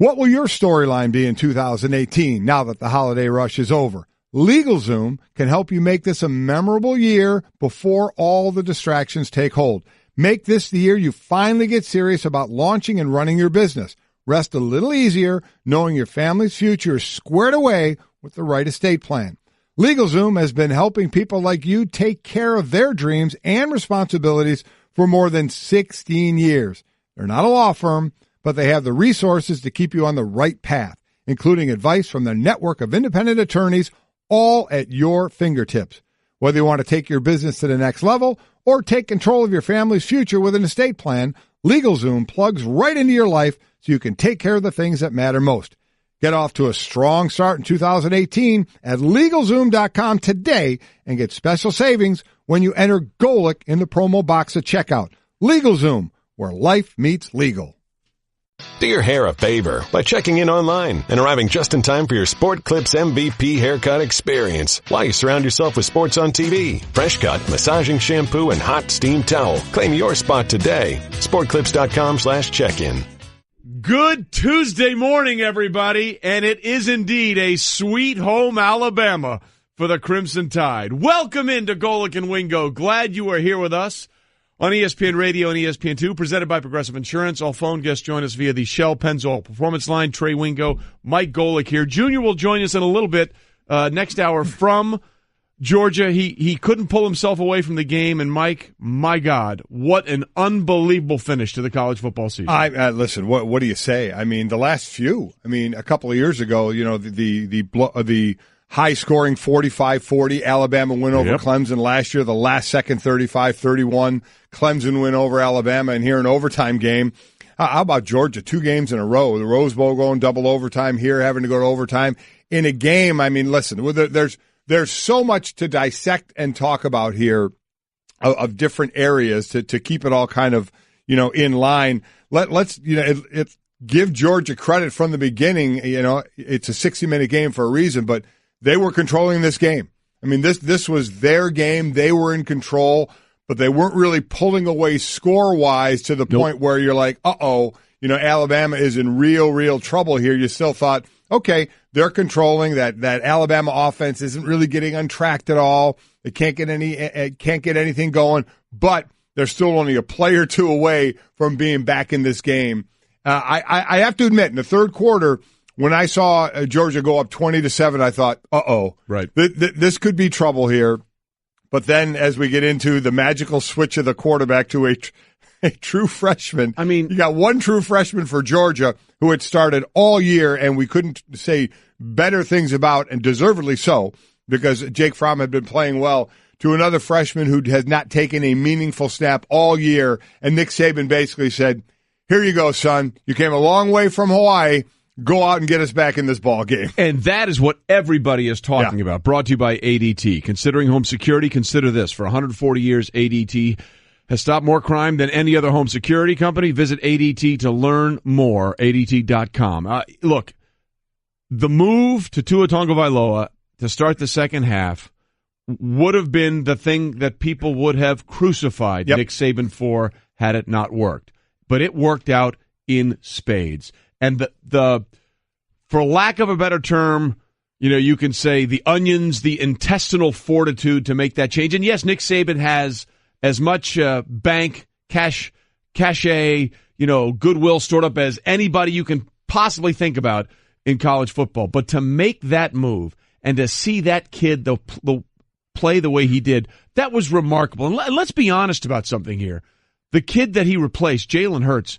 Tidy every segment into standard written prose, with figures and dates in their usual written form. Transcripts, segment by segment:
What will your storyline be in 2018 now that the holiday rush is over? LegalZoom can help you make this a memorable year before all the distractions take hold. Make this the year you finally get serious about launching and running your business. Rest a little easier knowing your family's future is squared away with the right estate plan. LegalZoom has been helping people like you take care of their dreams and responsibilities for more than 16 years. They're not a law firm, but they have the resources to keep you on the right path, including advice from their network of independent attorneys, all at your fingertips. Whether you want to take your business to the next level or take control of your family's future with an estate plan, LegalZoom plugs right into your life so you can take care of the things that matter most. Get off to a strong start in 2018 at LegalZoom.com today and get special savings when you enter Golic in the promo box at checkout. LegalZoom, where life meets legal. Do your hair a favor by checking in online and arriving just in time for your Sport Clips MVP haircut experience. While you surround yourself with sports on TV, fresh cut, massaging shampoo, and hot steam towel. Claim your spot today. SportClips.com/check-in. Good Tuesday morning, everybody, and it is indeed a sweet home Alabama for the Crimson Tide. Welcome into Golic and Wingo. Glad you are here with us on ESPN Radio and ESPN2, presented by Progressive Insurance. All phone guests join us via the Shell Pennzoil Performance Line. Trey Wingo, Mike Golic here. Junior will join us in a little bit next hour from Georgia. He couldn't pull himself away from the game, and Mike, my God, what an unbelievable finish to the college football season. Listen, what do you say? I mean, the last few. I mean, a couple of years ago, you know, the high-scoring 45-40 Alabama win over Clemson last year. The last-second 35-31 Clemson win over Alabama, and here an overtime game. How about Georgia? 2 games in a row. The Rose Bowl going double overtime here, having to go to overtime in a game. I mean, listen, there's so much to dissect and talk about here of different areas to keep it all kind of, you know, in line. Let's give Georgia credit from the beginning. You know, it's a 60-minute game for a reason, but they were controlling this game. I mean, this was their game. They were in control, but they weren't really pulling away score-wise to the point where you're like, uh-oh, you know, Alabama is in real trouble here. You still thought, okay, they're controlling that Alabama offense isn't really getting untracked at all. It can't get anything going, but they're still only a play or two away from being back in this game. I have to admit, in the third quarter, when I saw Georgia go up 20-7, I thought, uh-oh, right, this could be trouble here. But then as we get into the magical switch of the quarterback to a true freshman, I mean, you got one true freshman for Georgia who had started all year, and we couldn't say better things about, and deservedly so, because Jake Fromm had been playing well, to another freshman who has not taken a meaningful snap all year, and Nick Saban basically said, here you go, son. You came a long way from Hawaii. Go out and get us back in this ball game. And that is what everybody is talking about. Brought to you by ADT. Considering home security, consider this. For 140 years, ADT has stopped more crime than any other home security company. Visit ADT to learn more, ADT.com. Look, the move to Tua Tagovailoa to start the second half would have been the thing that people would have crucified Nick Saban for had it not worked. But it worked out in spades. And the for lack of a better term, you know, you can say the onions, the intestinal fortitude to make that change. And yes, Nick Saban has as much bank, cachet, you know, goodwill stored up as anybody you can possibly think about in college football. But to make that move and to see that kid play the way he did, that was remarkable. And let's be honest about something here. The kid that he replaced, Jalen Hurts,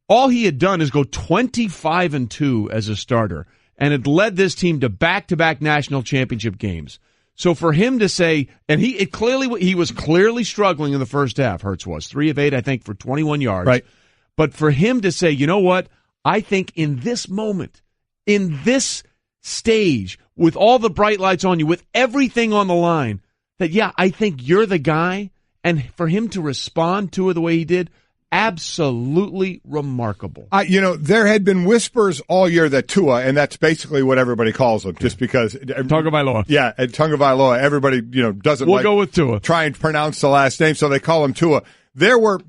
all he had done is go 25-2 as a starter, and it led this team to back-to-back national championship games. So for him to say, and he was clearly struggling in the first half. Hurts was 3 of 8, I think, for 21 yards. Right. But for him to say, you know what? I think in this moment, in this stage, with all the bright lights on you, with everything on the line, that I think you're the guy. And for him to respond to it the way he did, absolutely remarkable. There had been whispers all year that Tua, and that's basically what everybody calls him, just because Tagovailoa. Yeah, and Tagovailoa. Everybody, doesn't. We'll go with Tua. Try and pronounce the last name, so they call him Tua. There were,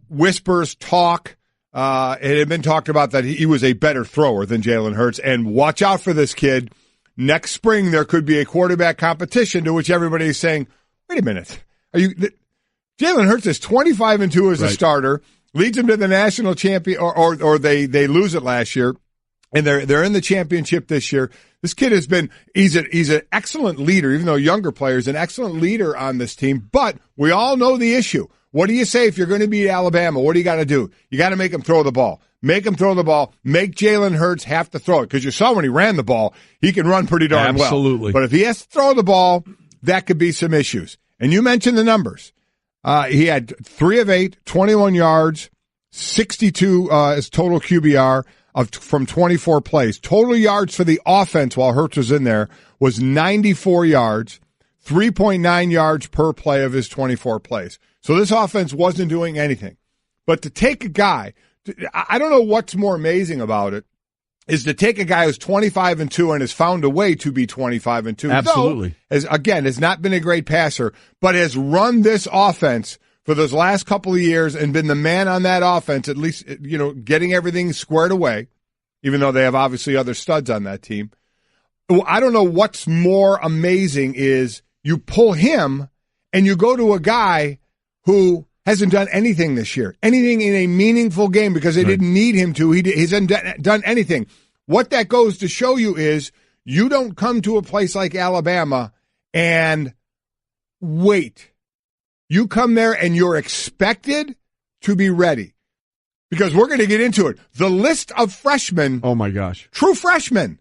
whispers, talk it had been talked about that he was a better thrower than Jalen Hurts. And watch out for this kid. Next spring, there could be a quarterback competition to which everybody is saying, wait a minute. Jalen Hurts is 25-2 as a starter, leads them to the national champion, or they lose it last year, and they're in the championship this year. This kid he's an excellent leader, even though younger players, an excellent leader on this team. But we all know the issue. What do you say if you're going to beat Alabama? What do you got to do? You got to make him throw the ball. Make him throw the ball. Make Jalen Hurts have to throw it. Because you saw when he ran the ball, he can run pretty darn well. Absolutely. But if he has to throw the ball, that could be some issues. And you mentioned the numbers. He had 3 of 8, 21 yards, 62 as total QBR from 24 plays. Total yards for the offense while Hurts was in there was 94 yards, 3.9 yards per play of his 24 plays. So this offense wasn't doing anything. But to take a guy, I don't know what's more amazing about it, is to take a guy who's 25-2 and has found a way to be 25-2. Absolutely. Though, has not been a great passer, but has run this offense for those last couple of years and been the man on that offense, at least, getting everything squared away, even though they have obviously other studs on that team. I don't know what's more amazing is you pull him and you go to a guy who hasn't done anything this year, anything in a meaningful game because they didn't need him to. He hasn't done anything. What that goes to show you is you don't come to a place like Alabama and wait. You come there and you're expected to be ready because we're going to get into it. The list of freshmen, oh my gosh, true freshmen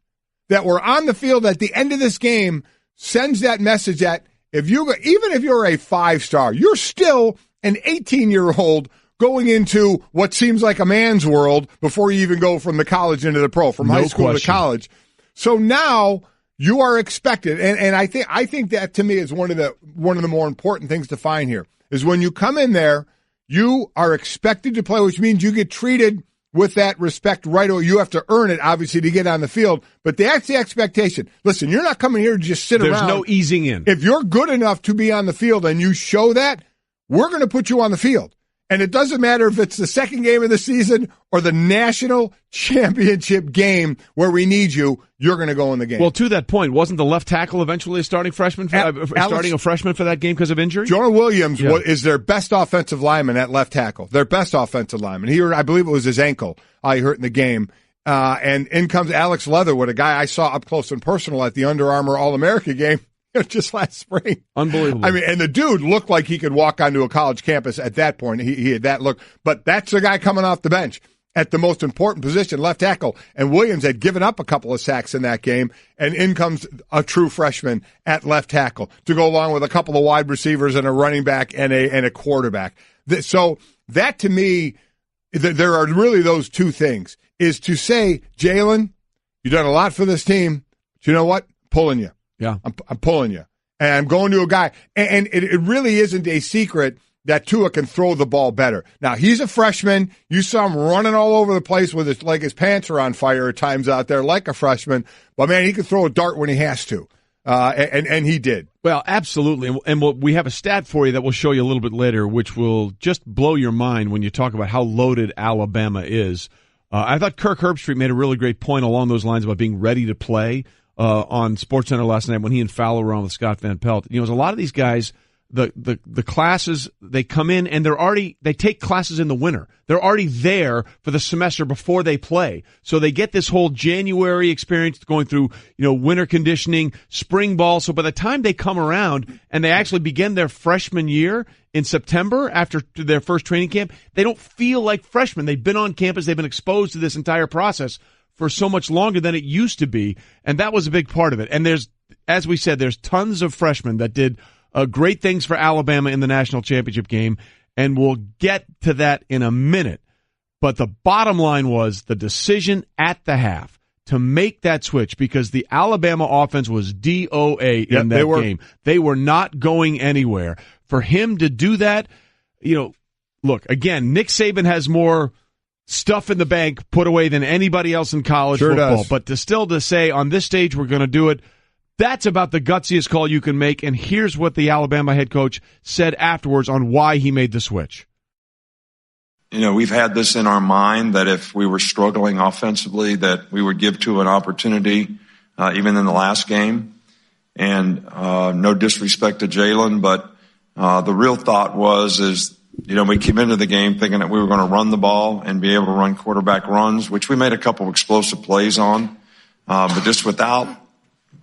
that were on the field at the end of this game sends that message that even if you're a 5-star, you're still an 18-year-old going into what seems like a man's world before you even go from the college into the pro, from high school to college. So now you are expected, and I think that to me is one of the more important things to find here is when you come in there, you are expected to play, which means you get treated with that respect right away. You have to earn it, obviously, to get on the field. But that's the expectation. Listen, you're not coming here to just sit around. There's no easing in. If you're good enough to be on the field and you show that, we're going to put you on the field. And it doesn't matter if it's the second game of the season or the national championship game where we need you, you're going to go in the game. Well, to that point, wasn't the left tackle eventually a starting freshman starting a freshman for that game because of injury? Jonah Williams is their best offensive lineman at left tackle. Their best offensive lineman. I believe it was his ankle he hurt in the game. And in comes Alex Leatherwood, a guy I saw up close and personal at the Under Armour All-America game. Just last spring. Unbelievable. I mean, and the dude looked like he could walk onto a college campus at that point. He had that look. But that's the guy coming off the bench at the most important position, left tackle. And Williams had given up a couple of sacks in that game. And in comes a true freshman at left tackle to go along with a couple of wide receivers and a running back and a quarterback. So that to me, there are really those two things, is to say, Jalen, you've done a lot for this team. But you know what? Pulling you. Yeah, I'm pulling you. And I'm going to a guy. And it really isn't a secret that Tua can throw the ball better. Now, he's a freshman. You saw him running all over the place with his pants are on fire at times out there like a freshman. But, man, he can throw a dart when he has to. And he did. Well, absolutely. And we have a stat for you that we'll show you a little bit later, which will just blow your mind when you talk about how loaded Alabama is. I thought Kirk Herbstreit made a really great point along those lines about being ready to play. On SportsCenter last night when he and Fowler were on with Scott Van Pelt. There's a lot of these guys, the classes, they come in and they take classes in the winter. They're already there for the semester before they play. So they get this whole January experience going through, winter conditioning, spring ball. So by the time they come around and they actually begin their freshman year in September after their first training camp, they don't feel like freshmen. They've been on campus. They've been exposed to this entire process for so much longer than it used to be, and that was a big part of it. And as we said, there's tons of freshmen that did great things for Alabama in the national championship game, and we'll get to that in a minute. But the bottom line was the decision at the half to make that switch because the Alabama offense was DOA in that game. They were not going anywhere. For him to do that, look, again, Nick Saban has more stuff in the bank put away than anybody else in college football. Does. But to say on this stage we're going to do it, that's about the gutsiest call you can make. And here's what the Alabama head coach said afterwards on why he made the switch. we've had this in our mind that if we were struggling offensively, that we would give Tua an opportunity, even in the last game. And no disrespect to Jalen, but the real thought is we came into the game thinking that we were going to run the ball and be able to run quarterback runs, which we made a couple of explosive plays on. But just without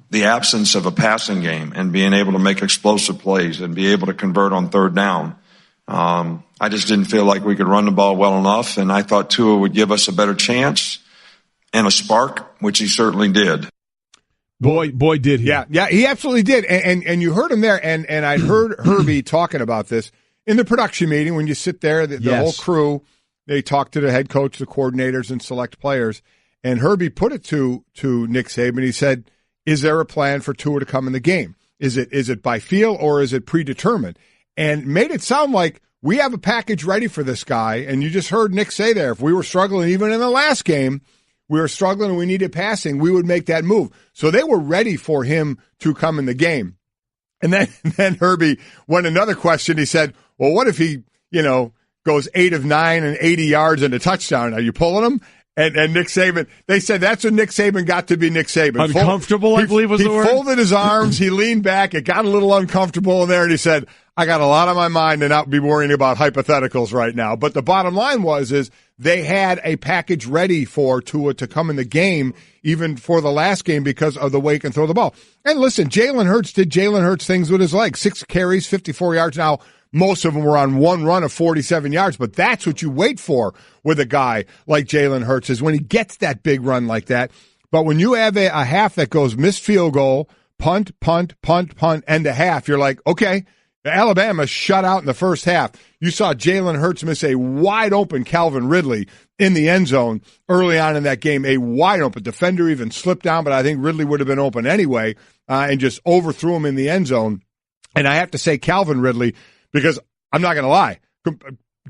the absence of a passing game and being able to make explosive plays and be able to convert on third down, I just didn't feel like we could run the ball well enough. And I thought Tua would give us a better chance and a spark, which he certainly did. Boy, did he. Yeah, he absolutely did. And you heard him there, and I heard Herbie talking about this in the production meeting when you sit there, the whole crew, they talk to the head coach, the coordinators, and select players. And Herbie put it to Nick Saban. He said, is there a plan for Tua to come in the game? Is it by feel or is it predetermined? And made it sound like we have a package ready for this guy. And you just heard Nick say there, if we were struggling even in the last game, we were struggling and we needed passing, we would make that move. So they were ready for him to come in the game. And then Herbie went another question. He said, well, what if he, goes 8 of 9 and 80 yards and a touchdown? Are you pulling him? And Nick Saban, they said that's when Nick Saban got to be Nick Saban. Uncomfortable, I believe was the word. He folded his arms, he leaned back, it got a little uncomfortable in there, and he said, I got a lot on my mind to not be worrying about hypotheticals right now. But the bottom line is they had a package ready for Tua to come in the game, even for the last game, because of the way he can throw the ball. And listen, Jalen Hurts did Jalen Hurts things with his legs. 6 carries, 54 yards. Now, most of them were on one run of 47 yards, but that's what you wait for with a guy like Jalen Hurts, is when he gets that big run like that. But when you have a half that goes missed field goal, punt, and a half, you're like, okay, Alabama shut out in the first half. You saw Jalen Hurts miss a wide-open Calvin Ridley in the end zone early on in that game, a wide-open defender even slipped down, but I think Ridley would have been open anyway, and just overthrew him in the end zone. And I have to say Calvin Ridley, because I'm not going to lie,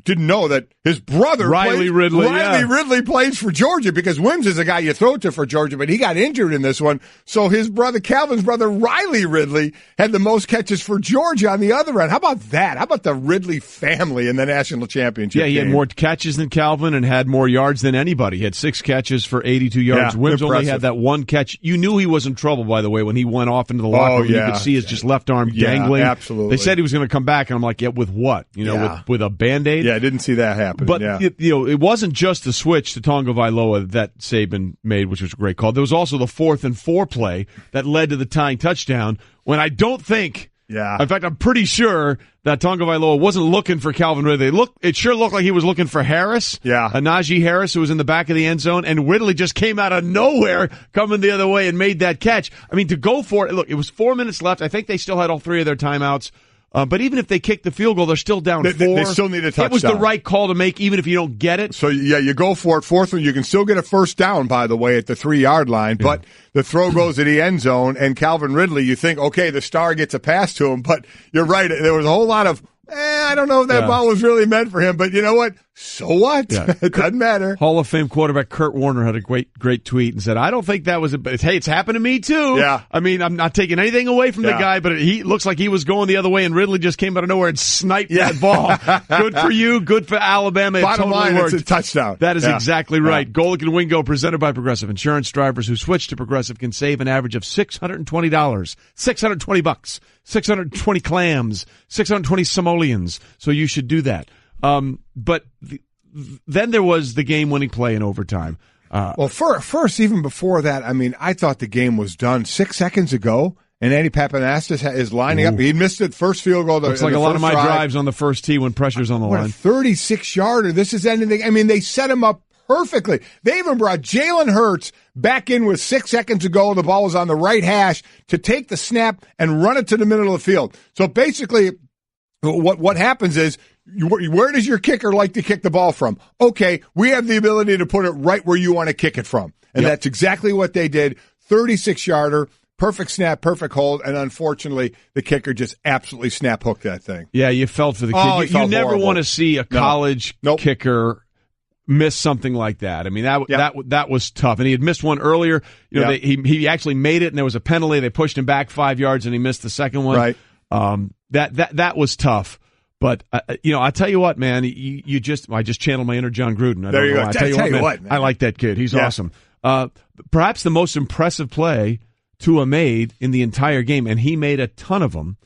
didn't know that his brother Riley Ridley plays for Georgia, because Wims is a guy you throw to for Georgia, but he got injured in this one. So his brother, Calvin's brother, Riley Ridley, had the most catches for Georgia on the other end. How about that? How about the Ridley family in the national championship game? Had more catches than Calvin and had more yards than anybody. He had 6 catches for 82 yards. Yeah, Wims impressive. only had that 1 catch. You knew he was in trouble, by the way, when he went off into the locker room. You could see his just left arm dangling. Absolutely. They said he was going to come back, and I'm like, with what? With a Band-Aid? Yeah, I didn't see that happen. But it wasn't just the switch to Tonga Vailoa that Saban made, which was a great call. There was also the 4th and 4 play that led to the tying touchdown, when I don't think, in fact, I'm pretty sure that Tonga Vailoa wasn't looking for Calvin Ridley. It sure looked like he was looking for Harris, Najee Harris, who was in the back of the end zone, and Ridley just came out of nowhere coming the other way and made that catch. I mean, to go for it, look, it was 4 minutes left. I think they still had all 3 of their timeouts. But even if they kick the field goal, they're still down 4. They still need a touchdown. It was the right call to make, even if you don't get it. So, you go for it. 4th one, you can still get a first down, by the way, at the 3-yard line. But the throw goes to the end zone, and Calvin Ridley, you think, okay, the star gets a pass to him. But you're right. There was a whole lot of, I don't know if that ball was really meant for him. But you know what? So what? It doesn't matter. Hall of Fame quarterback Kurt Warner had a great tweet and said, I don't think that was hey, it's happened to me too. Yeah. I mean, I'm not taking anything away from the guy, but he looks like he was going the other way, and Ridley just came out of nowhere and sniped that ball. Good for you. Good for Alabama. Bottom line, worked. it's a touchdown. That is exactly right. Golic and Wingo, presented by Progressive Insurance. Drivers who switch to Progressive can save an average of $620. $620. 620 clams. 620 simoleons. So you should do that. But then there was the game-winning play in overtime. Well, first, even before that, I mean, I thought the game was done 6 seconds ago, and Eddie Pappanastis is lining up. He missed it first field goal. Looks like a lot of my drives on the first tee when pressure's on the line. What a 36-yarder. This is anything. I mean, they set him up perfectly. They even brought Jalen Hurts back in with 6 seconds to go. The ball was on the right hash to take the snap and run it to the middle of the field. So basically, what happens is, where does your kicker like to kick the ball from? Okay, we have the ability to put it right where you want to kick it from. And that's exactly what they did. 36-yarder, perfect snap, perfect hold, and unfortunately, the kicker just absolutely snap hooked that thing. Yeah, you felt for the kid. You never want to see a college kicker miss something like that. I mean, that was tough. And he had missed one earlier. He actually made it, and there was a penalty. They pushed him back 5 yards, and he missed the second one. Right. That was tough. But, I tell you what, man, I just channeled my inner John Gruden. There you go. I tell you what, man, I like that kid. He's awesome. Perhaps the most impressive play Tua made in the entire game, and he made a ton of them,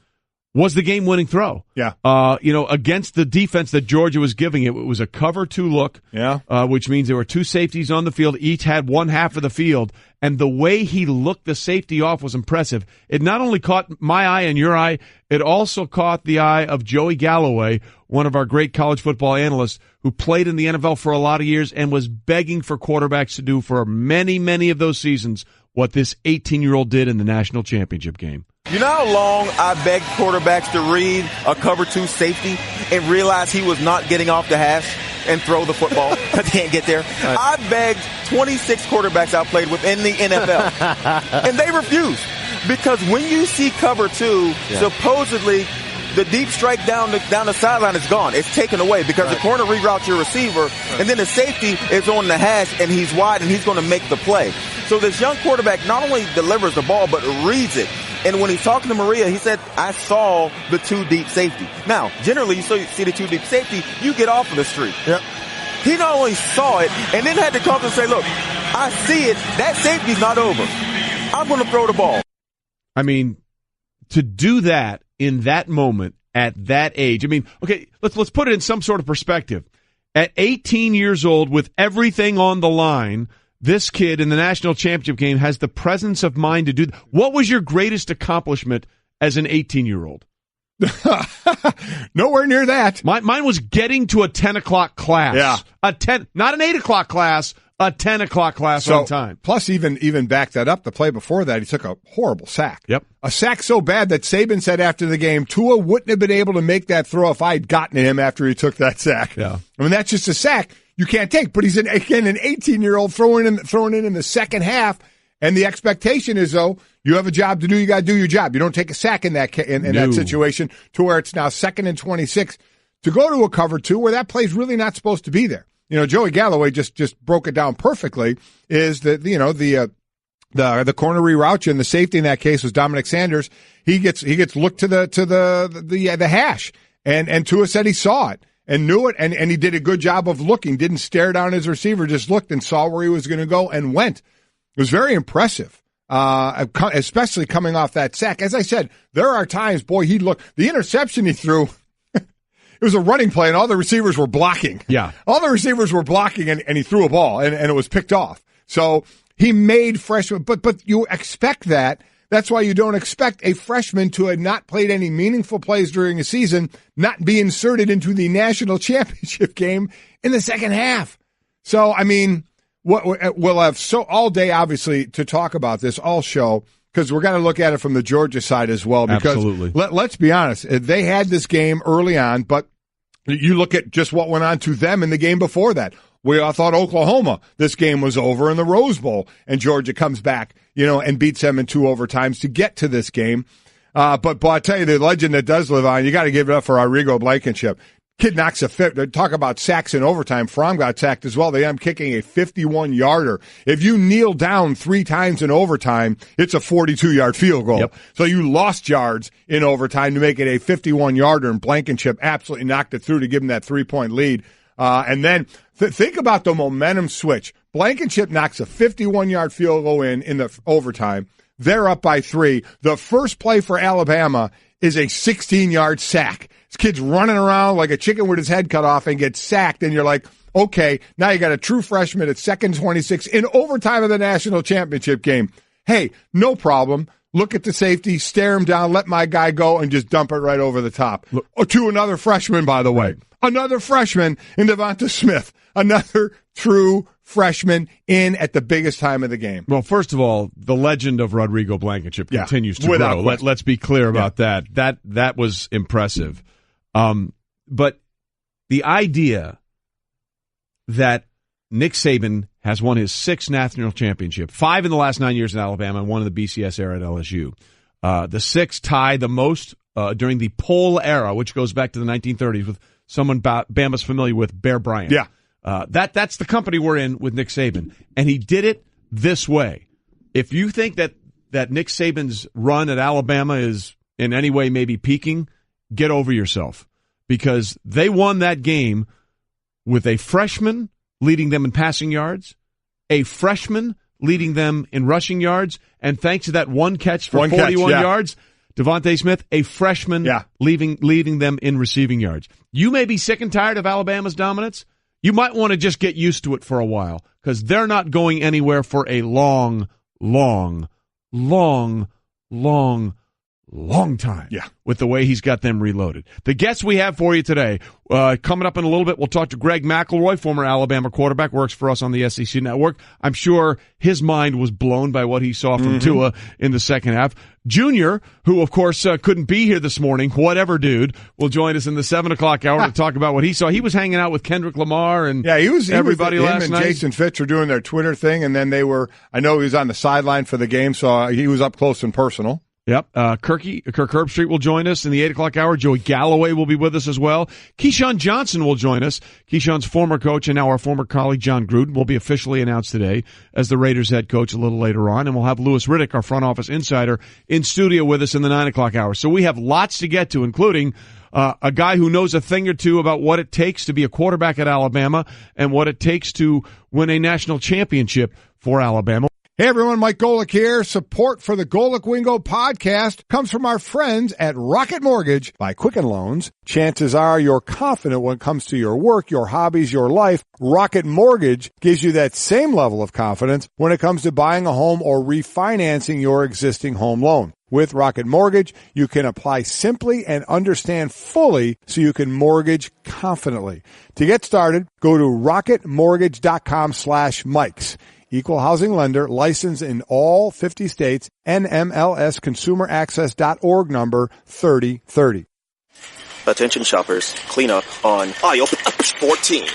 was the game-winning throw. Yeah. Against the defense that Georgia was giving it was a cover 2 look. Yeah. Which means there were 2 safeties on the field. Each had one half of the field. And the way he looked the safety off was impressive. It not only caught my eye and your eye, it also caught the eye of Joey Galloway, one of our great college football analysts who played in the NFL for a lot of years and was begging for quarterbacks to do for many, many of those seasons what this 18-year-old did in the national championship game. You know how long I begged quarterbacks to read a cover 2 safety and realize he was not getting off the hash and throw the football because he can't get there? Right. I begged 26 quarterbacks I played with in the NFL, and they refused. Because when you see cover 2, supposedly the deep strike down the sideline is gone. It's taken away because the corner reroutes your receiver, and then the safety is on the hash, and he's wide, and he's going to make the play. So this young quarterback not only delivers the ball, but reads it. And when he's talking to Maria, he said, I saw the 2 deep safety. Now, generally, you see the 2 deep safety, you get off of the street. Yep. He not only saw it, and then had to come and say, look, I see it. That safety's not over. I'm going to throw the ball. I mean, to do that in that moment at that age, I mean, okay, let's put it in some sort of perspective. At 18 years old, with everything on the line, this kid in the national championship game has the presence of mind to do that. What was your greatest accomplishment as an 18-year-old? Nowhere near that. Mine was getting to a 10 o'clock class. Yeah. Not an 8 o'clock class, a 10 o'clock class on time. Plus, even back that up, the play before that, he took a horrible sack. Yep. A sack so bad that Saban said after the game, Tua wouldn't have been able to make that throw if I had gotten to him after he took that sack. Yeah. I mean, that's just a sack you can't take. But he's an 18-year-old throwing in the second half, and the expectation is, though, you have a job to do. You got to do your job. You don't take a sack in that that situation to where it's now 2nd and 26 to go to a cover 2 where that play's really not supposed to be there. Joey Galloway just broke it down perfectly. Is that the corner reroute and the safety in that case was Dominic Sanders. He gets looked to the hash, and Tua said he saw it and knew it, and he did a good job of looking. Didn't stare down his receiver, just looked and saw where he was going to go and went. It was very impressive, especially coming off that sack. As I said, there are times, boy, he looked. The interception he threw, it was a running play, and all the receivers were blocking. Yeah. All the receivers were blocking, and he threw a ball, and it was picked off. So he made freshman, but you expect that. That's why you don't expect a freshman to have not played any meaningful plays during a season, not be inserted into the national championship game in the second half. So, I mean, we'll have all day, obviously, to talk about this all show, because we're going to look at it from the Georgia side as well. Because absolutely. Let's be honest, they had this game early on, but you look at just what went on to them in the game before that. We all thought Oklahoma, this game was over in the Rose Bowl, and Georgia comes back, and beats them in 2 overtimes to get to this game. But I tell you, the legend that does live on, you got to give it up for Rodrigo Blankenship. Kid knocks a fit. Talk about sacks in overtime. Fromm got sacked as well. They end up kicking a 51-yarder. If you kneel down 3 times in overtime, it's a 42-yard field goal. Yep. So you lost yards in overtime to make it a 51-yarder, and Blankenship absolutely knocked it through to give him that 3-point lead. And then think about the momentum switch. Blankenship knocks a 51-yard field goal in the overtime. They're up by 3. The first play for Alabama is a 16-yard sack. This kid's running around like a chicken with his head cut off and gets sacked, and you're like, okay, now you got a true freshman at 2nd 26 in overtime of the national championship game. Hey, no problem. Look at the safety, stare him down, let my guy go, and just dump it right over the top. To another freshman, by the way. Another freshman in Devonta Smith. Another true freshman in at the biggest time of the game. Well, first of all, the legend of Rodrigo Blankenship continues to grow. Let's be clear about that. That was impressive. But the idea that Nick Saban has won his 6th national championship, 5 in the last 9 years in Alabama, and 1 in the BCS era at LSU. The 6th tie the most during the Pole era, which goes back to the 1930s with someone Bama's familiar with, Bear Bryant. Yeah. That's the company we're in with Nick Saban. And he did it this way. If you think that Nick Saban's run at Alabama is in any way maybe peaking, get over yourself. because they won that game with a freshman leading them in passing yards, a freshman leading them in rushing yards, and thanks to that one catch for 41 yards, Devontae Smith, a freshman, leading them in receiving yards. You may be sick and tired of Alabama's dominance. You might want to just get used to it for a while, because they're not going anywhere for a long time with the way he's got them reloaded. The guests we have for you today, coming up in a little bit, we'll talk to Greg McElroy, former Alabama quarterback, works for us on the SEC Network. I'm sure his mind was blown by what he saw from Tua in the second half. Junior, who, of course, couldn't be here this morning, whatever dude, will join us in the 7 o'clock hour to talk about what he saw. He was hanging out with Kendrick Lamar and everybody last night. Jason Fitz were doing their Twitter thing, and then I know he was on the sideline for the game, so he was up close and personal. Yep. Kirk Herbstreit will join us in the 8 o'clock hour. Joey Galloway will be with us as well. Keyshawn Johnson will join us. Keyshawn's former coach and now our former colleague John Gruden will be officially announced today as the Raiders head coach a little later on. And we'll have Louis Riddick, our front office insider, in studio with us in the 9 o'clock hour. So we have lots to get to, including a guy who knows a thing or two about what it takes to be a quarterback at Alabama and what it takes to win a national championship for Alabama. Hey everyone, Mike Golic here. Support for the Golic Wingo podcast comes from our friends at Rocket Mortgage by Quicken Loans. Chances are you're confident when it comes to your work, your hobbies, your life. Rocket Mortgage gives you that same level of confidence when it comes to buying a home or refinancing your existing home loan. With Rocket Mortgage, you can apply simply and understand fully so you can mortgage confidently. To get started, go to rocketmortgage.com/Mikes. Equal housing lender, licensed in all 50 states, NMLSconsumeraccess.org number 3030. Attention shoppers, clean up on aisle 14.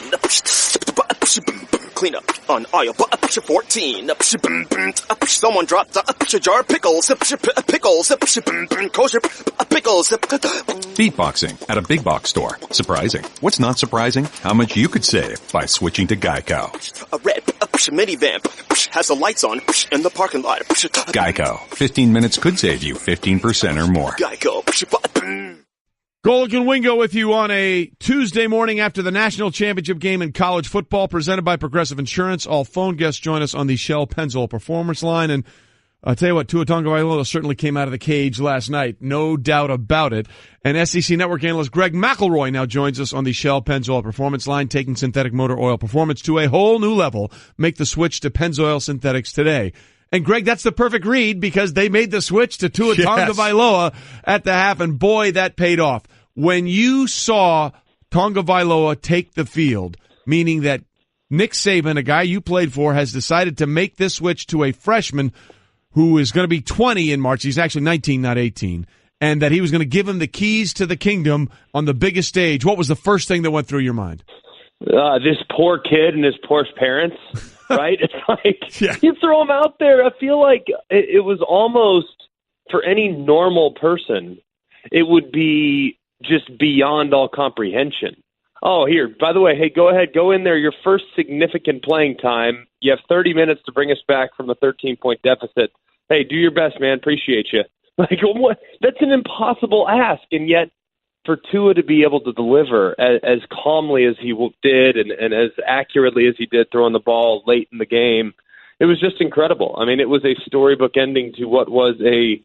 Clean up on aisle 14. Someone dropped a jar of pickles. Kosher pickles. Beatboxing at a big box store. Surprising. What's not surprising? How much you could save by switching to Geico. A red minivan has the lights on in the parking lot. Geico. 15 minutes could save you 15% or more. Geico. Golic and Wingo with you on a Tuesday morning after the national championship game in college football presented by Progressive Insurance. All phone guests join us on the Shell Pennzoil Performance Line. And I'll tell you what, Tua Tagovailoa certainly came out of the cage last night. No doubt about it. And SEC Network analyst Greg McElroy now joins us on the Shell Pennzoil Performance Line, taking synthetic motor oil performance to a whole new level. Make the switch to Pennzoil Synthetics today. And, Greg, that's the perfect read because they made the switch to Tua Tagovailoa at the half, and, boy, that paid off. When you saw Tagovailoa take the field, meaning that Nick Saban, a guy you played for, has decided to make this switch to a freshman who is going to be 20 in March. He's actually 19, not 18. And that he was going to give him the keys to the kingdom on the biggest stage. What was the first thing that went through your mind? This poor kid and his poor parents, right? It's like you throw him out there. I feel like it was almost, for any normal person, it would be just beyond all comprehension. Oh, here, by the way, hey, go ahead, go in there. Your first significant playing time. You have 30 minutes to bring us back from a 13-point deficit. Hey, do your best, man. Appreciate you. Like, what? That's an impossible ask, and yet for Tua to be able to deliver as calmly as he did and as accurately as he did throwing the ball late in the game, it was just incredible. I mean, it was a storybook ending to what was a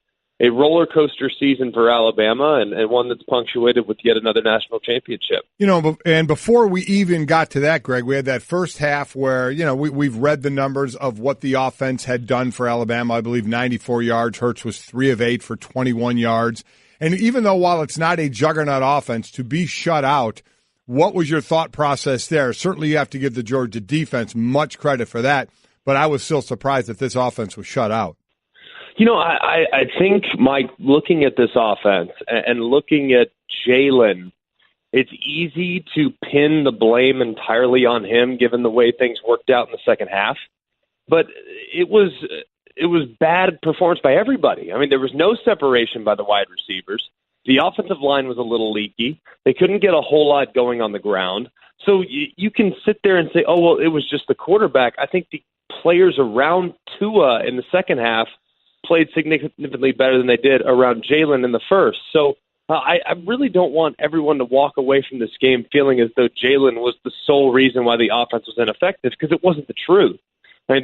roller coaster season for Alabama and one that's punctuated with yet another national championship. You know, and before we even got to that, Greg, we had that first half where, you know, we've read the numbers of what the offense had done for Alabama. I believe 94 yards. Hurts was 3 of 8 for 21 yards. And even though while it's not a juggernaut offense, to be shut out, what was your thought process there? Certainly you have to give the Georgia defense much credit for that, but I was still surprised that this offense was shut out. You know, I think, Mike, looking at this offense and looking at Jalen, it's easy to pin the blame entirely on him given the way things worked out in the second half. But it was bad performance by everybody. I mean, there was no separation by the wide receivers. The offensive line was a little leaky. They couldn't get a whole lot going on the ground. So you can sit there and say, oh, well, it was just the quarterback. I think the players around Tua in the second half played significantly better than they did around Jalen in the first. So I really don't want everyone to walk away from this game feeling as though Jalen was the sole reason why the offense was ineffective, because it wasn't the truth. I mean,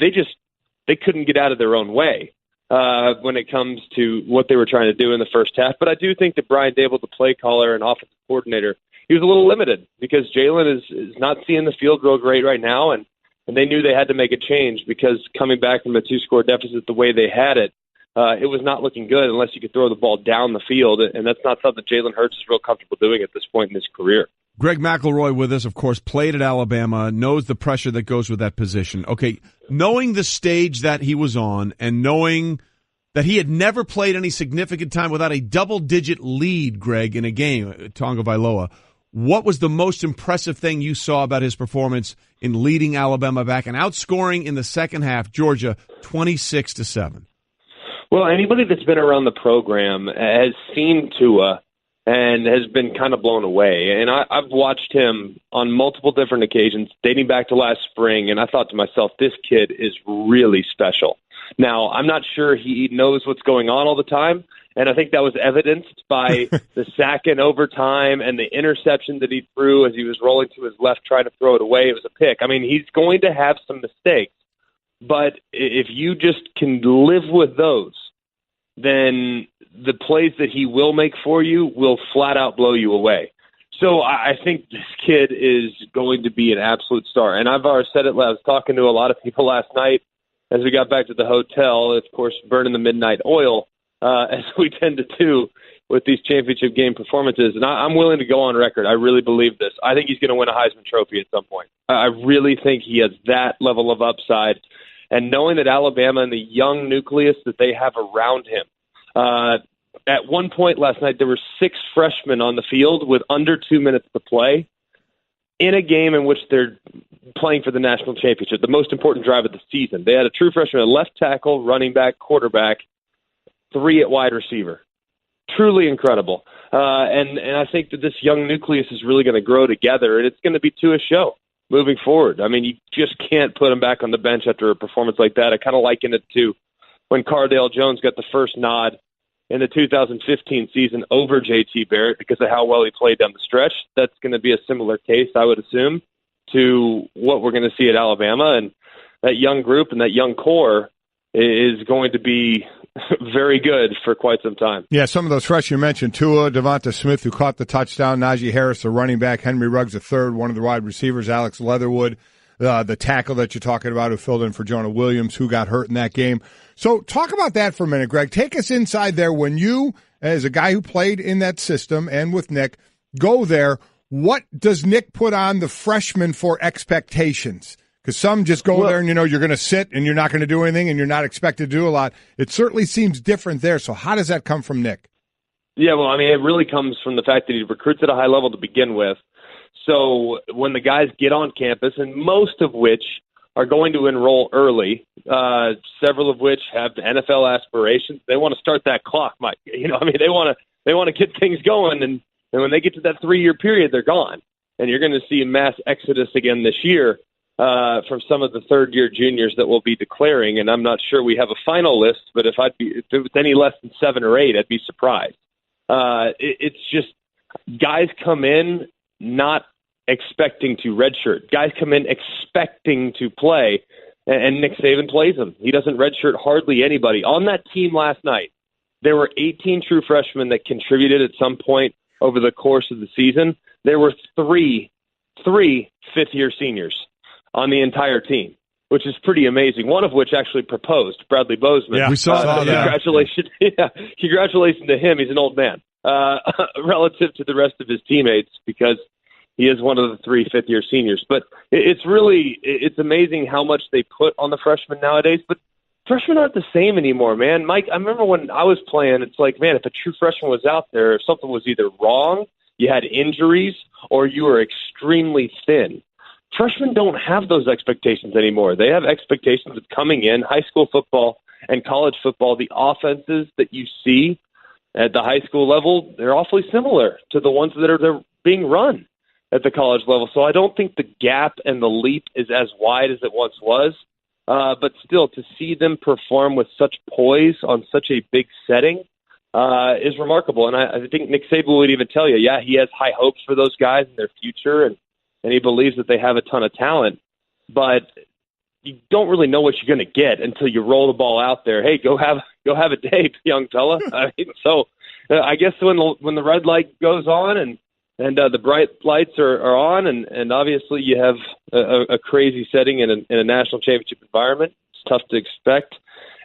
they couldn't get out of their own way when it comes to what they were trying to do in the first half. But I do think that Brian Dable, the play caller and offensive coordinator, he was a little limited because Jalen is not seeing the field real great right now, and they knew they had to make a change because coming back from a 2-score deficit the way they had it, it was not looking good unless you could throw the ball down the field, and that's not something Jalen Hurts is real comfortable doing at this point in his career. Greg McElroy with us, of course, played at Alabama, knows the pressure that goes with that position. Okay, knowing the stage that he was on and knowing that he had never played any significant time without a double-digit lead, Greg, in a game, Tagovailoa, what was the most impressive thing you saw about his performance in leading Alabama back and outscoring in the second half Georgia 26-7? Well, anybody that's been around the program has seen Tua and has been kind of blown away. And I've watched him on multiple different occasions dating back to last spring, and I thought to myself, this kid is really special. Now, I'm not sure he knows what's going on all the time, and I think that was evidenced by the sack in overtime and the interception that he threw as he was rolling to his left trying to throw it away. It was a pick. I mean, he's going to have some mistakes. But if you just can live with those, then the plays that he will make for you will flat out blow you away. So I think this kid is going to be an absolute star. And I've already said it. I was talking to a lot of people last night as we got back to the hotel, of course, burning the midnight oil, as we tend to do with these championship game performances. And I'm willing to go on record. I really believe this. I think he's going to win a Heisman Trophy at some point. I really think he has that level of upside. And knowing that Alabama and the young nucleus that they have around him, at one point last night, there were 6 freshmen on the field with under 2 minutes to play in a game in which they're playing for the national championship, the most important drive of the season. They had a true freshman at left tackle, running back, quarterback, 3 at wide receiver. Truly incredible. And I think that this young nucleus is really going to grow together, and it's going to be to a show moving forward. I mean, you just can't put him back on the bench after a performance like that. I kind of liken it to when Cardale Jones got the first nod in the 2015 season over J.T. Barrett because of how well he played down the stretch. That's going to be a similar case, I would assume, to what we're going to see at Alabama. And that young group and that young core is going to be very good for quite some time. Yeah, some of those freshmen you mentioned, Tua, Devonta Smith, who caught the touchdown, Najee Harris, the running back, Henry Ruggs, the third, one of the wide receivers, Alex Leatherwood, the tackle that you're talking about who filled in for Jonah Williams, who got hurt in that game. So talk about that for a minute, Greg. Take us inside there. When you, as a guy who played in that system and with Nick, go there, what does Nick put on the freshmen for expectations? Because some just go there and, you're going to sit and you're not going to do anything and you're not expected to do a lot. It certainly seems different there. So how does that come from Nick? Yeah, well, I mean, it really comes from the fact that he recruits at a high level to begin with. So when the guys get on campus, and most of which are going to enroll early, several of which have NFL aspirations, they want to start that clock, Mike. They want to get things going, and when they get to that 3-year period, they're gone. And you're going to see a mass exodus again this year from some of the third-year juniors that will be declaring. And I'm not sure we have a final list, but if it was any less than 7 or 8, I'd be surprised. It's just guys come in not expecting to redshirt. Guys come in expecting to play, and Nick Saban plays them. He doesn't redshirt hardly anybody. On that team last night, there were 18 true freshmen that contributed at some point over the course of the season. There were three fifth-year seniors on the entire team, which is pretty amazing. One of which actually proposed, Bradley Bozeman. Yeah, we saw that. Congratulations. Congratulations to him. He's an old man relative to the rest of his teammates because he is one of the 3 fifth-year seniors. But it's amazing how much they put on the freshmen nowadays. But freshmen aren't the same anymore, man. Mike, I remember when I was playing, it's like, man, if a true freshman was out there, something was either wrong, you had injuries, or you were extremely thin. Freshmen don't have those expectations anymore. They have expectations of coming in, high school football and college football. The offenses that you see at the high school level, they're awfully similar to the ones that are being run at the college level. So I don't think the gap and the leap is as wide as it once was. But still, to see them perform with such poise on such a big setting is remarkable. And I think Nick Saban would even tell you, yeah, he has high hopes for those guys and their future, and he believes that they have a ton of talent. But you don't really know what you're going to get until you roll the ball out there. Hey, go have a day, young fella. I mean, so I guess when the red light goes on and the bright lights are on, and obviously you have a crazy setting in a national championship environment, it's tough to expect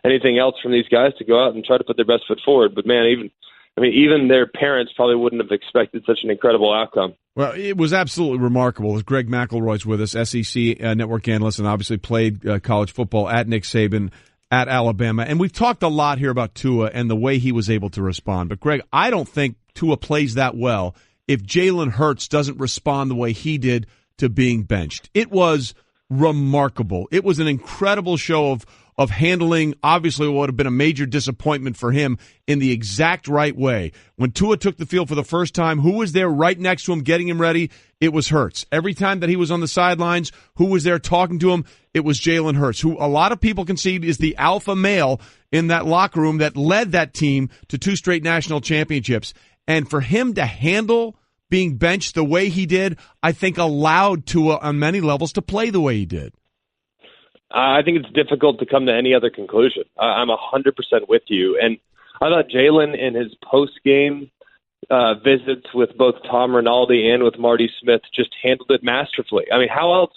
anything else from these guys to go out and try to put their best foot forward. But man, even their parents probably wouldn't have expected such an incredible outcome. Well, it was absolutely remarkable. Greg McElroy's with us, SEC network analyst, and obviously played college football at Nick Saban at Alabama. And we've talked a lot here about Tua and the way he was able to respond. But, Greg, I don't think Tua plays that well if Jalen Hurts doesn't respond the way he did to being benched. It was remarkable. It was an incredible show of handling, obviously, what would have been a major disappointment for him in the exact right way. When Tua took the field for the first time, who was there right next to him getting him ready? It was Hurts. Every time that he was on the sidelines, who was there talking to him? It was Jalen Hurts, who a lot of people concede is the alpha male in that locker room that led that team to 2 straight national championships. And for him to handle being benched the way he did, I think allowed Tua on many levels to play the way he did. I think it's difficult to come to any other conclusion. I'm 100% with you. And I thought Jalen in his post-game visits with both Tom Rinaldi and with Marty Smith just handled it masterfully. I mean, how else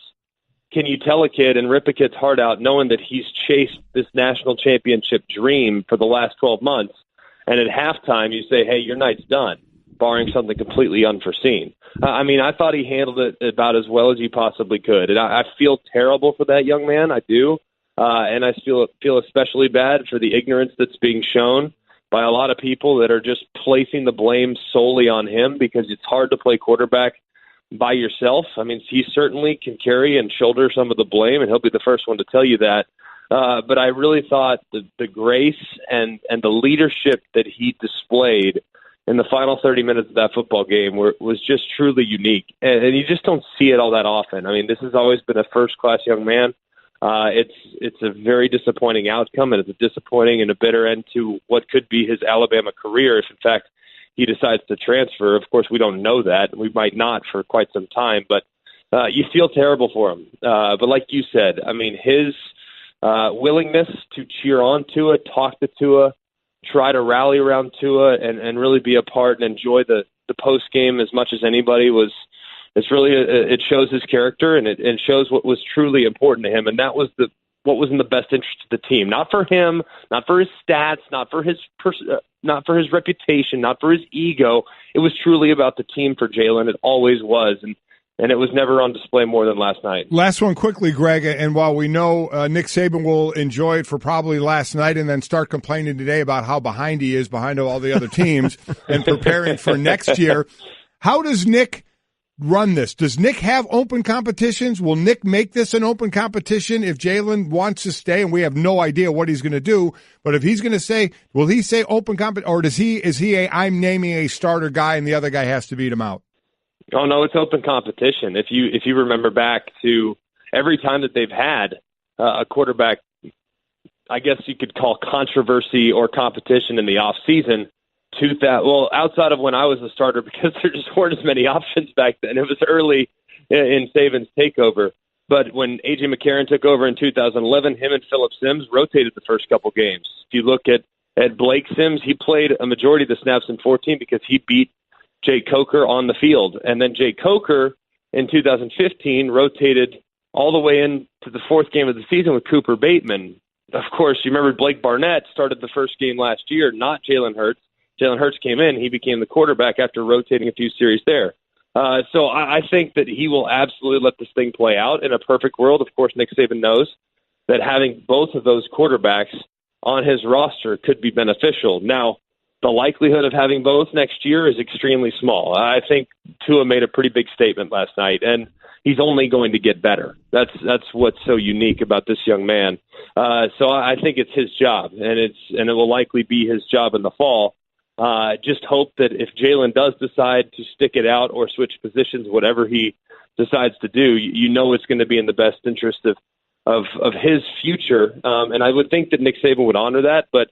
can you tell a kid and rip a kid's heart out knowing that he's chased this national championship dream for the last 12 months, and at halftime you say, hey, your night's done, barring something completely unforeseen. I mean, I thought he handled it about as well as he possibly could. And I feel terrible for that young man. I do. And I feel especially bad for the ignorance that's being shown by a lot of people that are just placing the blame solely on him, because it's hard to play quarterback by yourself. I mean, he certainly can carry and shoulder some of the blame, and he'll be the first one to tell you that. But I really thought the grace and the leadership that he displayed in the final 30 minutes of that football game was just truly unique. And you just don't see it all that often. I mean, this has always been a first-class young man. It's a very disappointing outcome, and it's a disappointing and a bitter end to what could be his Alabama career if, in fact, he decides to transfer. Of course, we don't know that. We might not for quite some time, but you feel terrible for him. But like you said, I mean, his willingness to cheer on Tua, talk to Tua, try to rally around Tua and really be a part and enjoy the post game as much as anybody it shows his character, and it shows what was truly important to him. And that was what was in the best interest of the team, not for him, not for his stats, not for his reputation, not for his ego. It was truly about the team for Jalen. It always was. And it was never on display more than last night. Last one quickly, Greg, and while we know Nick Saban will enjoy it for probably last night and then start complaining today about how behind he is behind all the other teams and preparing for next year, how does Nick run this? Does Nick have open competitions? Will Nick make this an open competition if Jalen wants to stay? And we have no idea what he's going to do. But if he's going to say, will he say open competition, or is he I'm naming a starter guy and the other guy has to beat him out? Oh, no, it's open competition. If you remember back to every time that they've had a quarterback, I guess you could call controversy or competition in the offseason, outside of when I was a starter, because there just weren't as many options back then. It was early in Saban's takeover. But when A.J. McCarron took over in 2011, him and Phillip Sims rotated the first couple games. If you look at Blake Sims, he played a majority of the snaps in 14 because he beat Jay Coker on the field. And then Jay Coker in 2015 rotated all the way into the fourth game of the season with Cooper Bateman. Of course, you remember Blake Barnett started the first game last year, not Jalen Hurts. Jalen Hurts came in. He became the quarterback after rotating a few series there. So I think that he will absolutely let this thing play out. In a perfect world, of course, Nick Saban knows that having both of those quarterbacks on his roster could be beneficial. Now, the likelihood of having both next year is extremely small. I think Tua made a pretty big statement last night, and he's only going to get better. That's what's so unique about this young man. So I think it's his job, and it will likely be his job in the fall. Just hope that if Jalen does decide to stick it out or switch positions, whatever he decides to do, you know it's going to be in the best interest of his future. And I would think that Nick Saban would honor that, but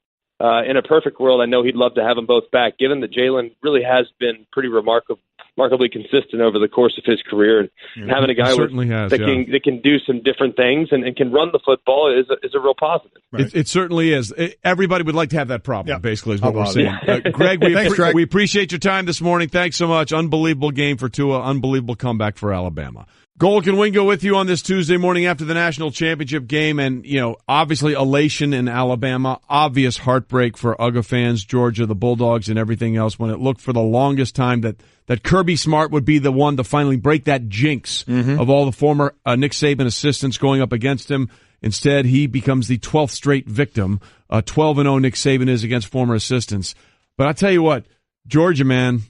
in a perfect world, I know he'd love to have them both back, given that Jalen really has been pretty remarkably consistent over the course of his career. And having a guy that can do some different things and can run the football is a real positive. Right. It certainly is. Everybody would like to have that problem, basically, is what we're saying. Greg, Greg, we appreciate your time this morning. Thanks so much. Unbelievable game for Tua. Unbelievable comeback for Alabama. Golic and Wingo with you on this Tuesday morning after the national championship game, and obviously elation in Alabama, obvious heartbreak for UGA fans, Georgia, the Bulldogs, and everything else. When it looked for the longest time that Kirby Smart would be the one to finally break that jinx of all the former Nick Saban assistants going up against him. Instead, he becomes the 12th straight victim. 12-0 Nick Saban is against former assistants. But I tell you what, Georgia, man.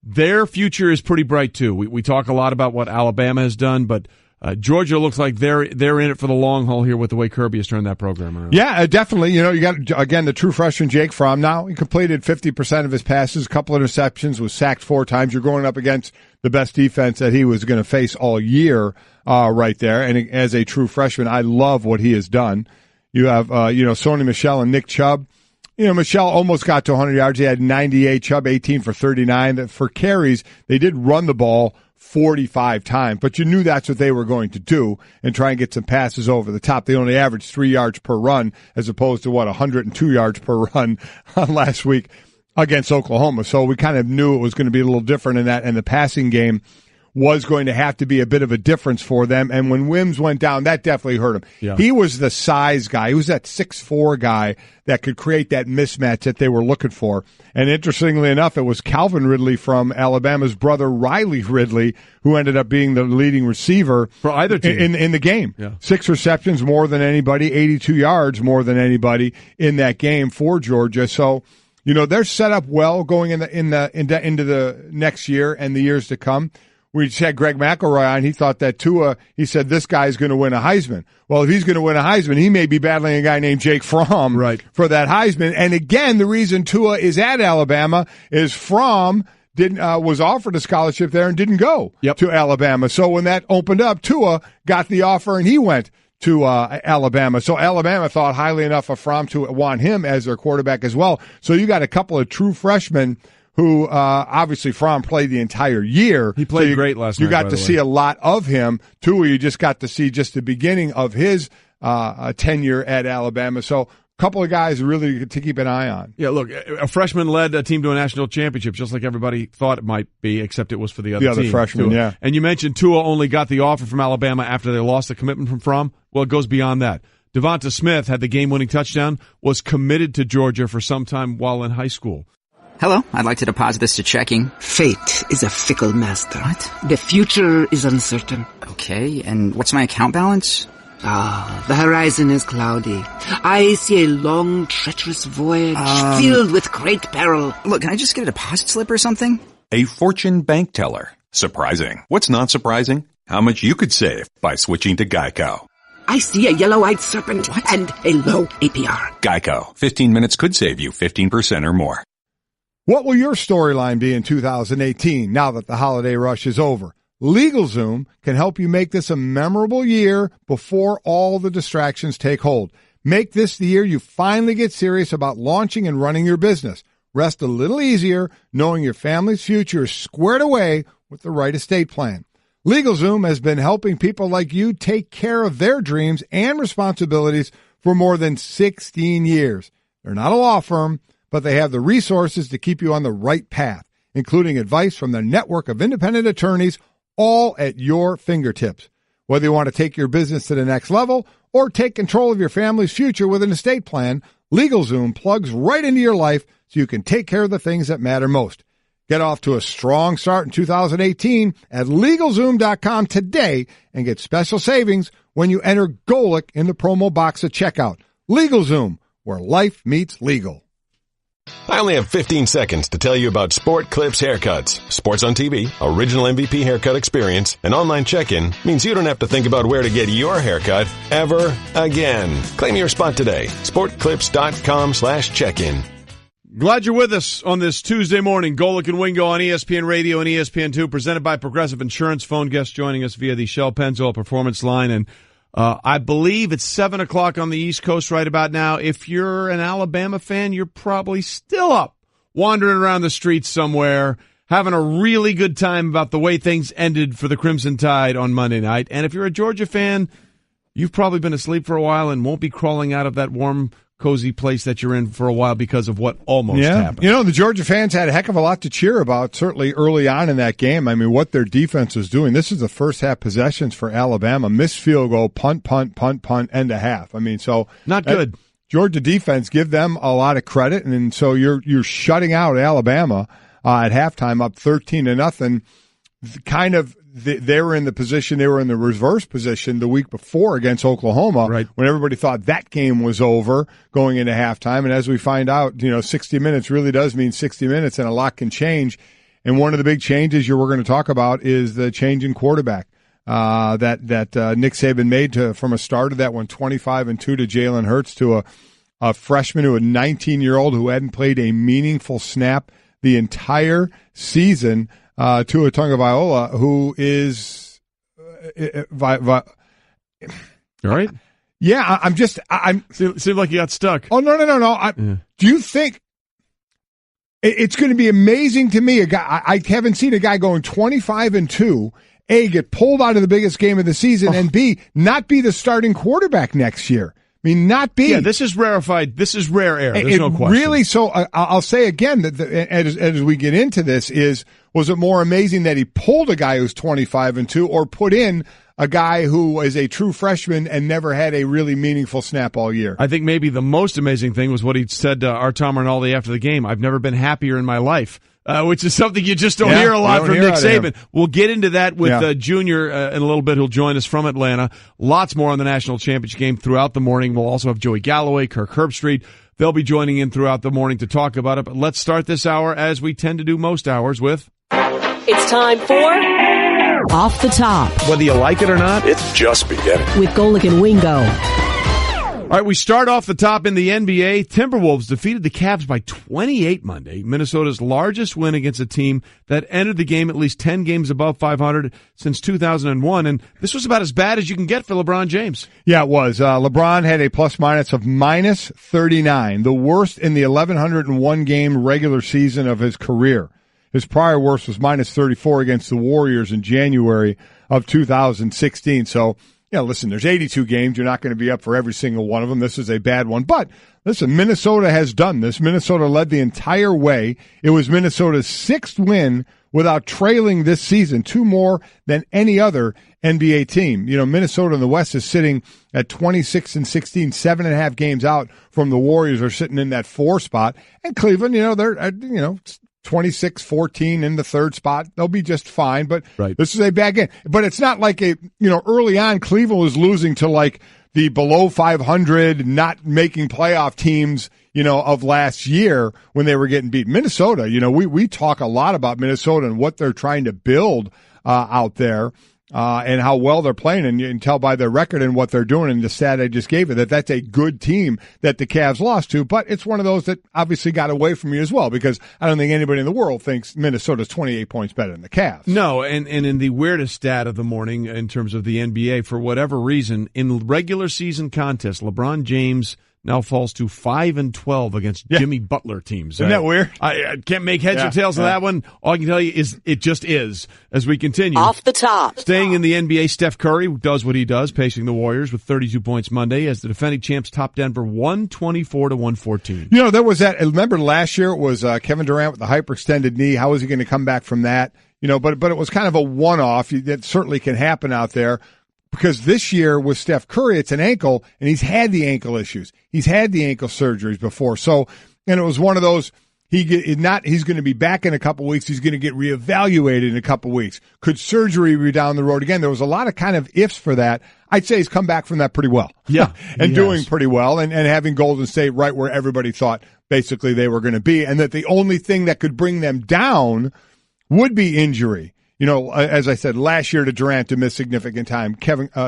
Their future is pretty bright too. We talk a lot about what Alabama has done, but Georgia looks like they're in it for the long haul here with the way Kirby has turned that program around. Yeah, definitely. You got, again, the true freshman Jake Fromm. Now he completed 50% of his passes, a couple interceptions, was sacked 4 times. You're going up against the best defense that he was going to face all year right there. And as a true freshman, I love what he has done. You have, Sony Michel and Nick Chubb. Michelle almost got to 100 yards. He had 98. Chubb 18 for 39. For carries, they did run the ball 45 times, but you knew that's what they were going to do and try and get some passes over the top. They only averaged 3 yards per run as opposed to 102 yards per run last week against Oklahoma. So we kind of knew it was going to be a little different in that, and the passing game was going to have to be a bit of a difference for them. And when Wims went down, that definitely hurt him. Yeah. He was the size guy. He was that 6'4" guy that could create that mismatch that they were looking for. And interestingly enough, it was Calvin Ridley from Alabama's brother Riley Ridley who ended up being the leading receiver for either team in the game. Yeah. 6 receptions more than anybody, 82 yards more than anybody in that game for Georgia. So, they're set up well going into the next year and the years to come. We just had Greg McElroy on. He thought that Tua, he said, this guy's going to win a Heisman. Well, if he's going to win a Heisman, he may be battling a guy named Jake Fromm for that Heisman. And again, the reason Tua is at Alabama is Fromm was offered a scholarship there and didn't go to Alabama. So when that opened up, Tua got the offer and he went to Alabama. So Alabama thought highly enough of Fromm to want him as their quarterback as well. So you got a couple of true freshmen who obviously Fromm played the entire year. He played great last night. You got to see a lot of him. Tua, you just got to see just the beginning of his tenure at Alabama. So a couple of guys really to keep an eye on. Yeah, look, a freshman led a team to a national championship, just like everybody thought it might be, except it was for the other team. Freshmen, Tua. Yeah. And you mentioned Tua only got the offer from Alabama after they lost the commitment from Fromm. Well, it goes beyond that. Devonta Smith had the game-winning touchdown, was committed to Georgia for some time while in high school. Hello, I'd like to deposit this to checking. Fate is a fickle master. What? The future is uncertain. Okay, and what's my account balance? The horizon is cloudy. I see a long, treacherous voyage filled with great peril. Look, can I just get a deposit slip or something? A fortune bank teller. Surprising. What's not surprising? How much you could save by switching to Geico. I see a yellow-eyed serpent and a low APR. Geico. 15 minutes could save you 15% or more. What will your storyline be in 2018 now that the holiday rush is over? LegalZoom can help you make this a memorable year before all the distractions take hold. Make this the year you finally get serious about launching and running your business. Rest a little easier knowing your family's future is squared away with the right estate plan. LegalZoom has been helping people like you take care of their dreams and responsibilities for more than 16 years. They're not a law firm, but they have the resources to keep you on the right path, including advice from their network of independent attorneys, all at your fingertips. Whether you want to take your business to the next level or take control of your family's future with an estate plan, LegalZoom plugs right into your life so you can take care of the things that matter most. Get off to a strong start in 2018 at LegalZoom.com today and get special savings when you enter Golic in the promo box at checkout. LegalZoom, where life meets legal. I only have 15 seconds to tell you about Sport Clips haircuts. Sports on TV, original MVP haircut experience, and online check-in means you don't have to think about where to get your haircut ever again. Claim your spot today. SportClips.com/check-in. Glad you're with us on this Tuesday morning. Golic and Wingo on ESPN Radio and ESPN2, presented by Progressive Insurance. Phone guest joining us via the Shell Pennzoil Performance Line. And I believe it's 7 o'clock on the East Coast right about now. If you're an Alabama fan, you're probably still up, wandering around the streets somewhere, having a really good time about the way things ended for the Crimson Tide on Monday night. And if you're a Georgia fan, you've probably been asleep for a while and won't be crawling out of that warm, cozy place that you're in for a while because of what almost happened. You know, the Georgia fans had a heck of a lot to cheer about, certainly early on in that game. I mean, what their defense was doing. This is the first half possessions for Alabama. Missed field goal, punt, end of half. I mean, so not good. Georgia defense, give them a lot of credit, and so you're shutting out Alabama at halftime, up 13-0. Kind of, they were in the position, they were in the reverse position the week before against Oklahoma, right, when everybody thought that game was over going into halftime. And as we find out, 60 minutes really does mean 60 minutes, and a lot can change. And one of the big changes we're going to talk about is the change in quarterback that Nick Saban made from a starter that went 25-2 to Jalen Hurts to a freshman who a 19-year-old who hadn't played a meaningful snap the entire season, Tua Tagovailoa, who is all right. Yeah, I'm seemed like you got stuck. Oh, no. Do you think it's going to be amazing to me? I haven't seen a guy going 25-2, A, get pulled out of the biggest game of the season, and B, not be the starting quarterback next year. I mean, not be. Yeah, this is rarefied. This is rare air. There's no question. Really, so I'll say again that as we get into this, was it more amazing that he pulled a guy who's 25-2, or put in a guy who is a true freshman and never had a really meaningful snap all year? I think maybe the most amazing thing was what he said to Artem Arnaldi after the game. I've never been happier in my life. Which is something you just don't hear a lot from Nick Saban. We'll get into that with Junior in a little bit. He'll join us from Atlanta. Lots more on the national championship game throughout the morning. We'll also have Joey Galloway, Kirk Herbstreit. They'll be joining in throughout the morning to talk about it. But let's start this hour, as we tend to do most hours, with... It's time for... Off the Top. Whether you like it or not, it's just beginning. With Golic and Wingo. All right, we start off the top in the NBA. Timberwolves defeated the Cavs by 28 Monday, Minnesota's largest win against a team that entered the game at least 10 games above 500 since 2001, and this was about as bad as you can get for LeBron James. Yeah, it was. LeBron had a plus-minus of minus 39, the worst in the 1,101-game regular season of his career. His prior worst was minus 34 against the Warriors in January of 2016, so... Yeah, listen, there's 82 games. You're not going to be up for every single one of them. This is a bad one. But, listen, Minnesota has done this. Minnesota led the entire way. It was Minnesota's sixth win without trailing this season, two more than any other NBA team. Minnesota in the West is sitting at 26-16, 7.5 games out from the Warriors, are sitting in that 4 spot. And Cleveland, they're, 26-14 in the 3rd spot. They'll be just fine, but This is a bad game. But it's not like early on Cleveland was losing to like the below 500, not making playoff teams, of last year when they were getting beat. Minnesota, we talk a lot about Minnesota and what they're trying to build out there. And how well they're playing, and you can tell by their record and what they're doing. And the stat I just gave you, that's a good team that the Cavs lost to, but it's one of those that obviously got away from you as well, because I don't think anybody in the world thinks Minnesota's 28 points better than the Cavs. No, and in the weirdest stat of the morning in terms of the NBA, for whatever reason, in regular season contests, LeBron James now falls to 5-12 against Jimmy Butler teams. Isn't that weird? I can't make heads or tails of that one. All I can tell you is it just is, as we continue. Off the Top. Staying in the NBA, Steph Curry does what he does, pacing the Warriors with 32 points Monday as the defending champs top Denver 124-114. There was that. Remember last year it was Kevin Durant with the hyperextended knee. How is he going to come back from that? But it was kind of a one-off. That certainly can happen out there. Because this year with Steph Curry, it's an ankle, and he's had the ankle issues. He's had the ankle surgeries before. So, and it was one of those, he's going to be back in a couple weeks. He's going to get reevaluated in a couple weeks. Could surgery be down the road again? There was a lot of kind of ifs for that. I'd say he's come back from that pretty well. Yeah. And doing pretty well, and having Golden State right where everybody thought basically they were going to be, and that the only thing that could bring them down would be injury. As I said, last year to Durant to miss significant time.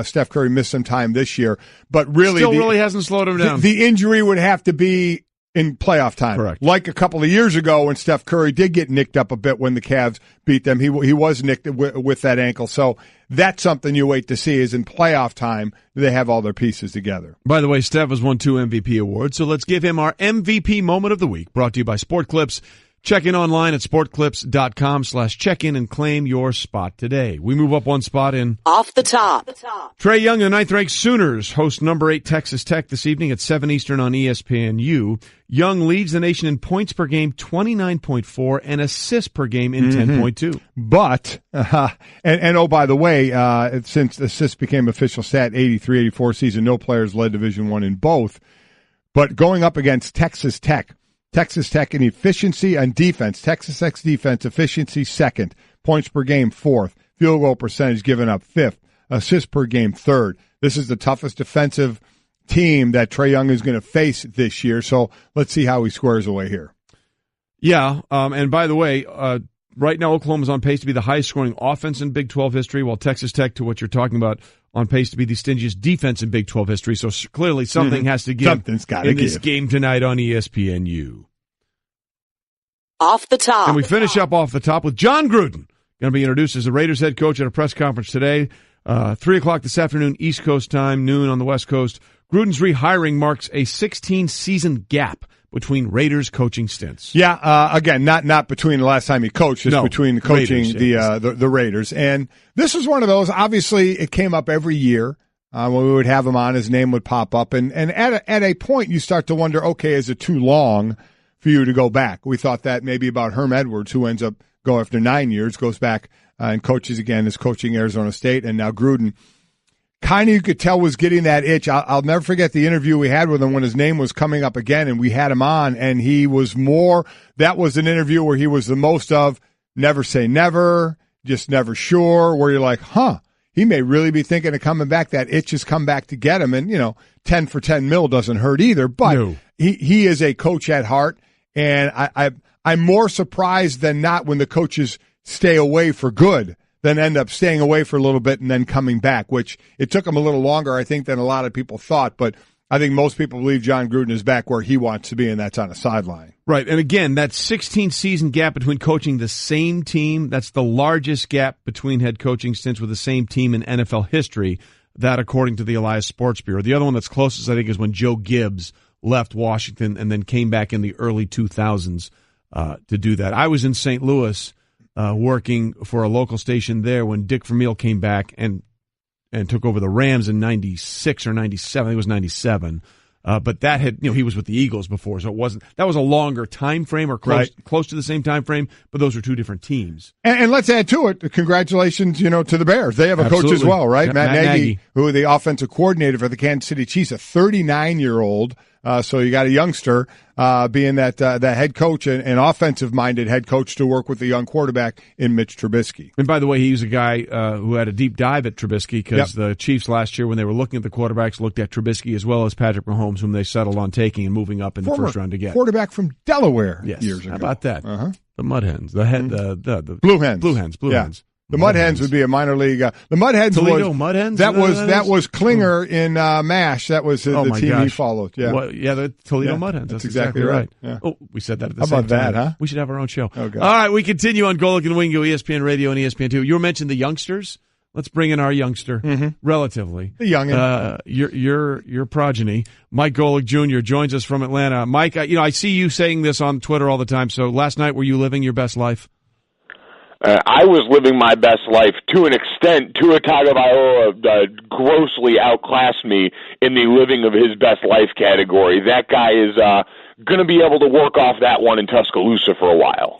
Steph Curry missed some time this year, but really still really hasn't slowed him down. The injury would have to be in playoff time. Correct. Like a couple of years ago when Steph Curry did get nicked up a bit when the Cavs beat them. He was nicked with that ankle. So that's something you wait to see is in playoff time, they have all their pieces together. By the way, Steph has won 2 MVP awards, so let's give him our MVP moment of the week, brought to you by Sport Clips. Check in online at sportclips.com/check-in and claim your spot today. We move up one spot in Off the Top. Trae Young and the 9th-ranked Sooners host number 8 Texas Tech this evening at 7 Eastern on ESPNU. Young leads the nation in points per game, 29.4, and assists per game in 10.2. But, and oh, by the way, since assists became official stat, 83-84 season, no players led Division I in both. But going up against Texas Tech in efficiency and defense. Texas Tech's defense efficiency 2nd. Points per game 4th. Field goal percentage given up 5th. Assists per game 3rd. This is the toughest defensive team that Trae Young is going to face this year. So let's see how he squares away here. Yeah, and by the way, right now Oklahoma's on pace to be the highest scoring offense in Big 12 history, while Texas Tech, to what you're talking about, on pace to be the stingiest defense in Big 12 history. So clearly something has to give in this game tonight on ESPNU. Off the Top. And we finish up off the top with John Gruden, going to be introduced as the Raiders head coach at a press conference today, 3 o'clock this afternoon, East Coast time, noon on the West Coast. Gruden's rehiring marks a 16-season gap between Raiders coaching stints. Yeah, again, not between the last time he coached, just between coaching Raiders, the Raiders. And this is one of those, obviously it came up every year when we would have him on, his name would pop up. And at a point you start to wonder, okay, is it too long for you to go back? We thought that maybe about Herm Edwards, who ends up going after 9 years, goes back and coaches again, is coaching Arizona State, and now Gruden. Kind of, you could tell, was getting that itch. I'll never forget the interview we had with him when his name was coming up again, and we had him on, and he was more, that was an interview where he was the most of never say never, just never sure, where you're like, he may really be thinking of coming back. That itch has come back to get him, and, 10 for $10 million doesn't hurt either, but he is a coach at heart, and I'm more surprised than not when the coaches stay away for good then end up staying away for a little bit and then coming back, which it took him a little longer, I think, than a lot of people thought. But I think most people believe John Gruden is back where he wants to be, and that's on a sideline. Right. And again, that 16-season gap between coaching the same team, that's the largest gap between head coaching stints with the same team in NFL history. That, according to the Elias Sports Bureau. The other one that's closest, I think, is when Joe Gibbs left Washington and then came back in the early 2000s to do that. I was in St. Louis working for a local station there when Dick Vermeil came back and took over the Rams in 96 or 97. I think it was 97. But that had, he was with the Eagles before, so that was a longer time frame or close to the same time frame, but those are two different teams. And let's add to it, congratulations, to the Bears. They have a coach as well, right? Matt Nagy, who is the offensive coordinator for the Kansas City Chiefs, a 39-year-old. So you got a youngster being that head coach, an offensive-minded head coach to work with the young quarterback in Mitch Trubisky. And by the way, he's a guy who had a deep dive at Trubisky because the Chiefs last year, when they were looking at the quarterbacks, looked at Trubisky as well as Patrick Mahomes, whom they settled on taking and moving up in the first round to get. Quarterback from Delaware years ago. How about that? The Mud Hens. The Blue Hens. Blue Hens. The Mud Hens would be a minor league. The Mud Hens Toledo Mud Hens? That was Klinger in MASH. That was the team he followed. Yeah, the Toledo Mud Hens. That's exactly right. Yeah. Oh, we said that at the same time. How about that, huh? We should have our own show. Okay. All right, we continue on Golic and Wingo, ESPN Radio and ESPN2. You mentioned the youngsters. Let's bring in our youngster, relatively. The youngin'. Your progeny. Mike Golic Jr. joins us from Atlanta. Mike, I see you saying this on Twitter all the time. So last night, were you living your best life? I was living my best life to an extent. Tua Tagovailoa grossly outclassed me in the living of his best life category. That guy is going to be able to work off that one in Tuscaloosa for a while.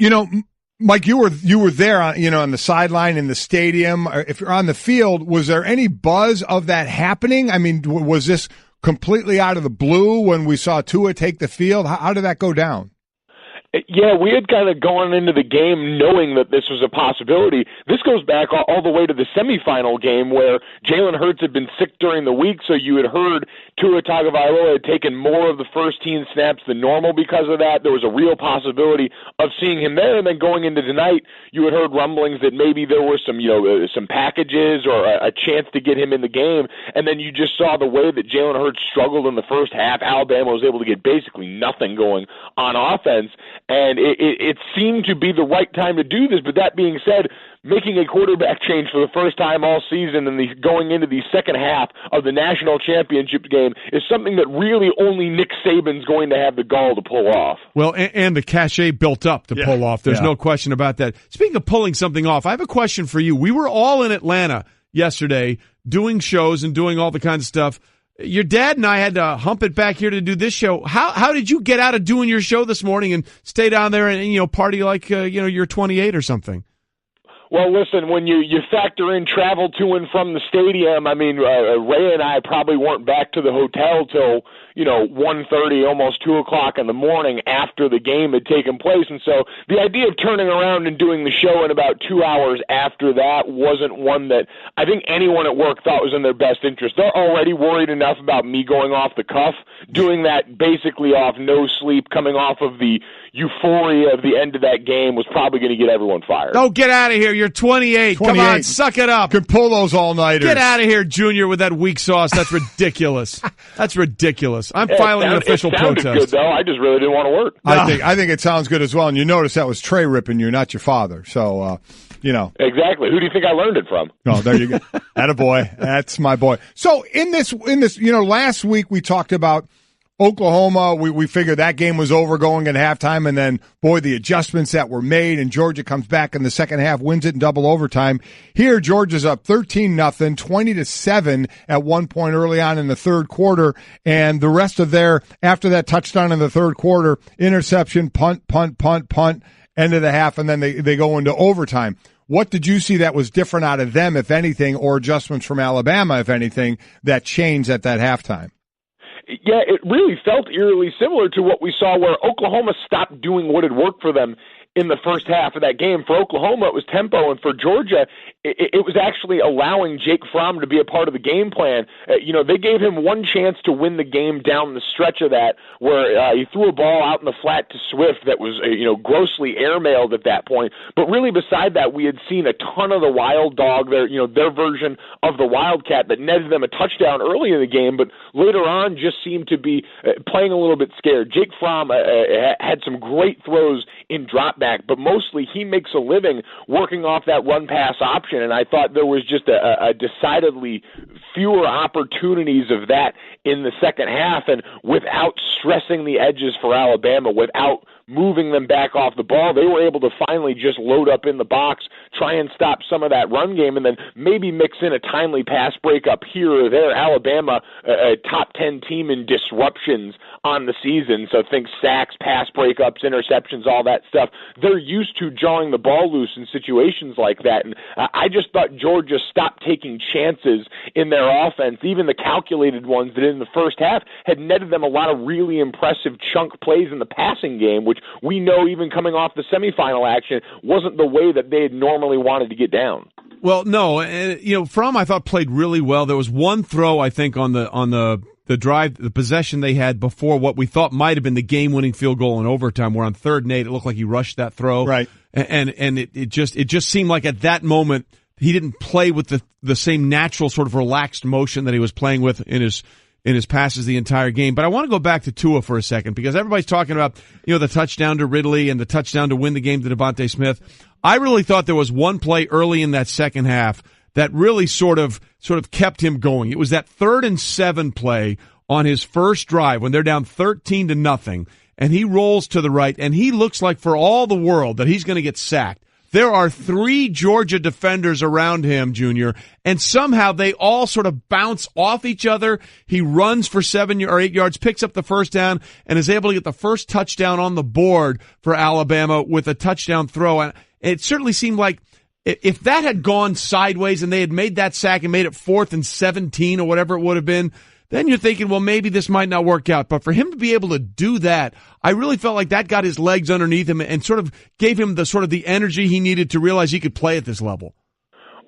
Mike, you were there on the sideline in the stadium. If you're on the field, was there any buzz of that happening? I mean, was this completely out of the blue when we saw Tua take the field? How did that go down? Yeah, we had kind of gone into the game knowing that this was a possibility. This goes back all the way to the semifinal game where Jalen Hurts had been sick during the week, so you had heard Tua Tagovailoa had taken more of the first-team snaps than normal because of that. There was a real possibility of seeing him there, and then going into tonight, you had heard rumblings that maybe there were some, some packages or a chance to get him in the game, and then you just saw the way that Jalen Hurts struggled in the first half. Alabama was able to get basically nothing going on offense. And it seemed to be the right time to do this. But that being said, making a quarterback change for the first time all season and going into the second half of the national championship game is something that really only Nick Saban's going to have the gall to pull off. Well, and the cachet built up to pull off. There's no question about that. Speaking of pulling something off, I have a question for you. We were all in Atlanta yesterday doing shows and doing all the kinds of stuff. Your dad and I had to hump it back here to do this show. How did you get out of doing your show this morning and stay down there and party like you're 28 or something? Well, listen, when you factor in travel to and from the stadium, I mean, Ray and I probably weren't back to the hotel till 1:30, almost 2 o'clock in the morning after the game had taken place. And so the idea of turning around and doing the show in about 2 hours after that wasn't one that I think anyone at work thought was in their best interest. They're already worried enough about me going off the cuff, doing that basically off no sleep, coming off of the euphoria of the end of that game was probably going to get everyone fired. Oh, get out of here. You're 28. Come on, suck it up. Could pull those all-nighters. Get out of here, Junior, with that weak sauce. That's ridiculous. That's ridiculous. I'm filing an official protest. It sounded good, though. I just really didn't want to work. I think it sounds good as well. And you notice that was Trey ripping you, not your father. So, Exactly. Who do you think I learned it from? Oh, there you go. Attaboy. That's my boy. So in this, last week we talked about Oklahoma. We figured that game was over going at halftime, and then, boy, the adjustments that were made, and Georgia comes back in the second half, wins it in double overtime. Here, Georgia's up 13-0, 20-7 at one point early on in the third quarter, and the rest of after that touchdown in the third quarter, interception, punt, end of the half, and then they go into overtime. What did you see that was different out of them, if anything, or adjustments from Alabama, if anything, that changed at that halftime? Yeah, it really felt eerily similar to what we saw where Oklahoma stopped doing what had worked for them in the first half of that game. For Oklahoma, it was tempo, and for Georgia, it was actually allowing Jake Fromm to be a part of the game plan. They gave him one chance to win the game down the stretch of that, where he threw a ball out in the flat to Swift that was, grossly airmailed at that point. But really, beside that, we had seen a ton of the Wild Dog, their version of the Wildcat that netted them a touchdown early in the game, but later on just seemed to be playing a little bit scared. Jake Fromm had some great throws in drop back, but mostly he makes a living working off that run-pass option, and I thought there was just a decidedly fewer opportunities of that in the second half, and without stressing the edges for Alabama, without moving them back off the ball, they were able to finally just load up in the box, try and stop some of that run game, and then maybe mix in a timely pass breakup here or there. Alabama, a top 10 team in disruptions on the season, so think sacks, pass breakups, interceptions, all that stuff. They're used to jawing the ball loose in situations like that, and I just thought Georgia stopped taking chances in their offense, even the calculated ones that in the first half had netted them a lot of really impressive chunk plays in the passing game, which we know even coming off the semifinal action wasn't the way that they had normally wanted to get down. Well, no, Fromm I thought played really well. There was one throw I think on the drive, the possession they had before what we thought might have been the game-winning field goal in overtime. Where on 3rd and 8, it looked like he rushed that throw, right? And it just seemed like at that moment he didn't play with the same natural sort of relaxed motion that he was playing with in his passes the entire game. But I want to go back to Tua for a second, because everybody's talking about, the touchdown to Ridley and the touchdown to win the game to Devontae Smith. I really thought there was one play early in that second half that really sort of kept him going. It was that 3rd and 7 play on his first drive when they're down 13-0, and he rolls to the right, and he looks like for all the world that he's going to get sacked. There are 3 Georgia defenders around him, Junior, and somehow they all sort of bounce off each other. He runs for 7 or 8 yards, picks up the first down, and is able to get the first touchdown on the board for Alabama with a touchdown throw. And it certainly seemed like if that had gone sideways and they had made that sack and made it 4th and 17 or whatever it would have been, then you're thinking, well, maybe this might not work out. But for him to be able to do that, I really felt like that got his legs underneath him and sort of gave him the energy he needed to realize he could play at this level.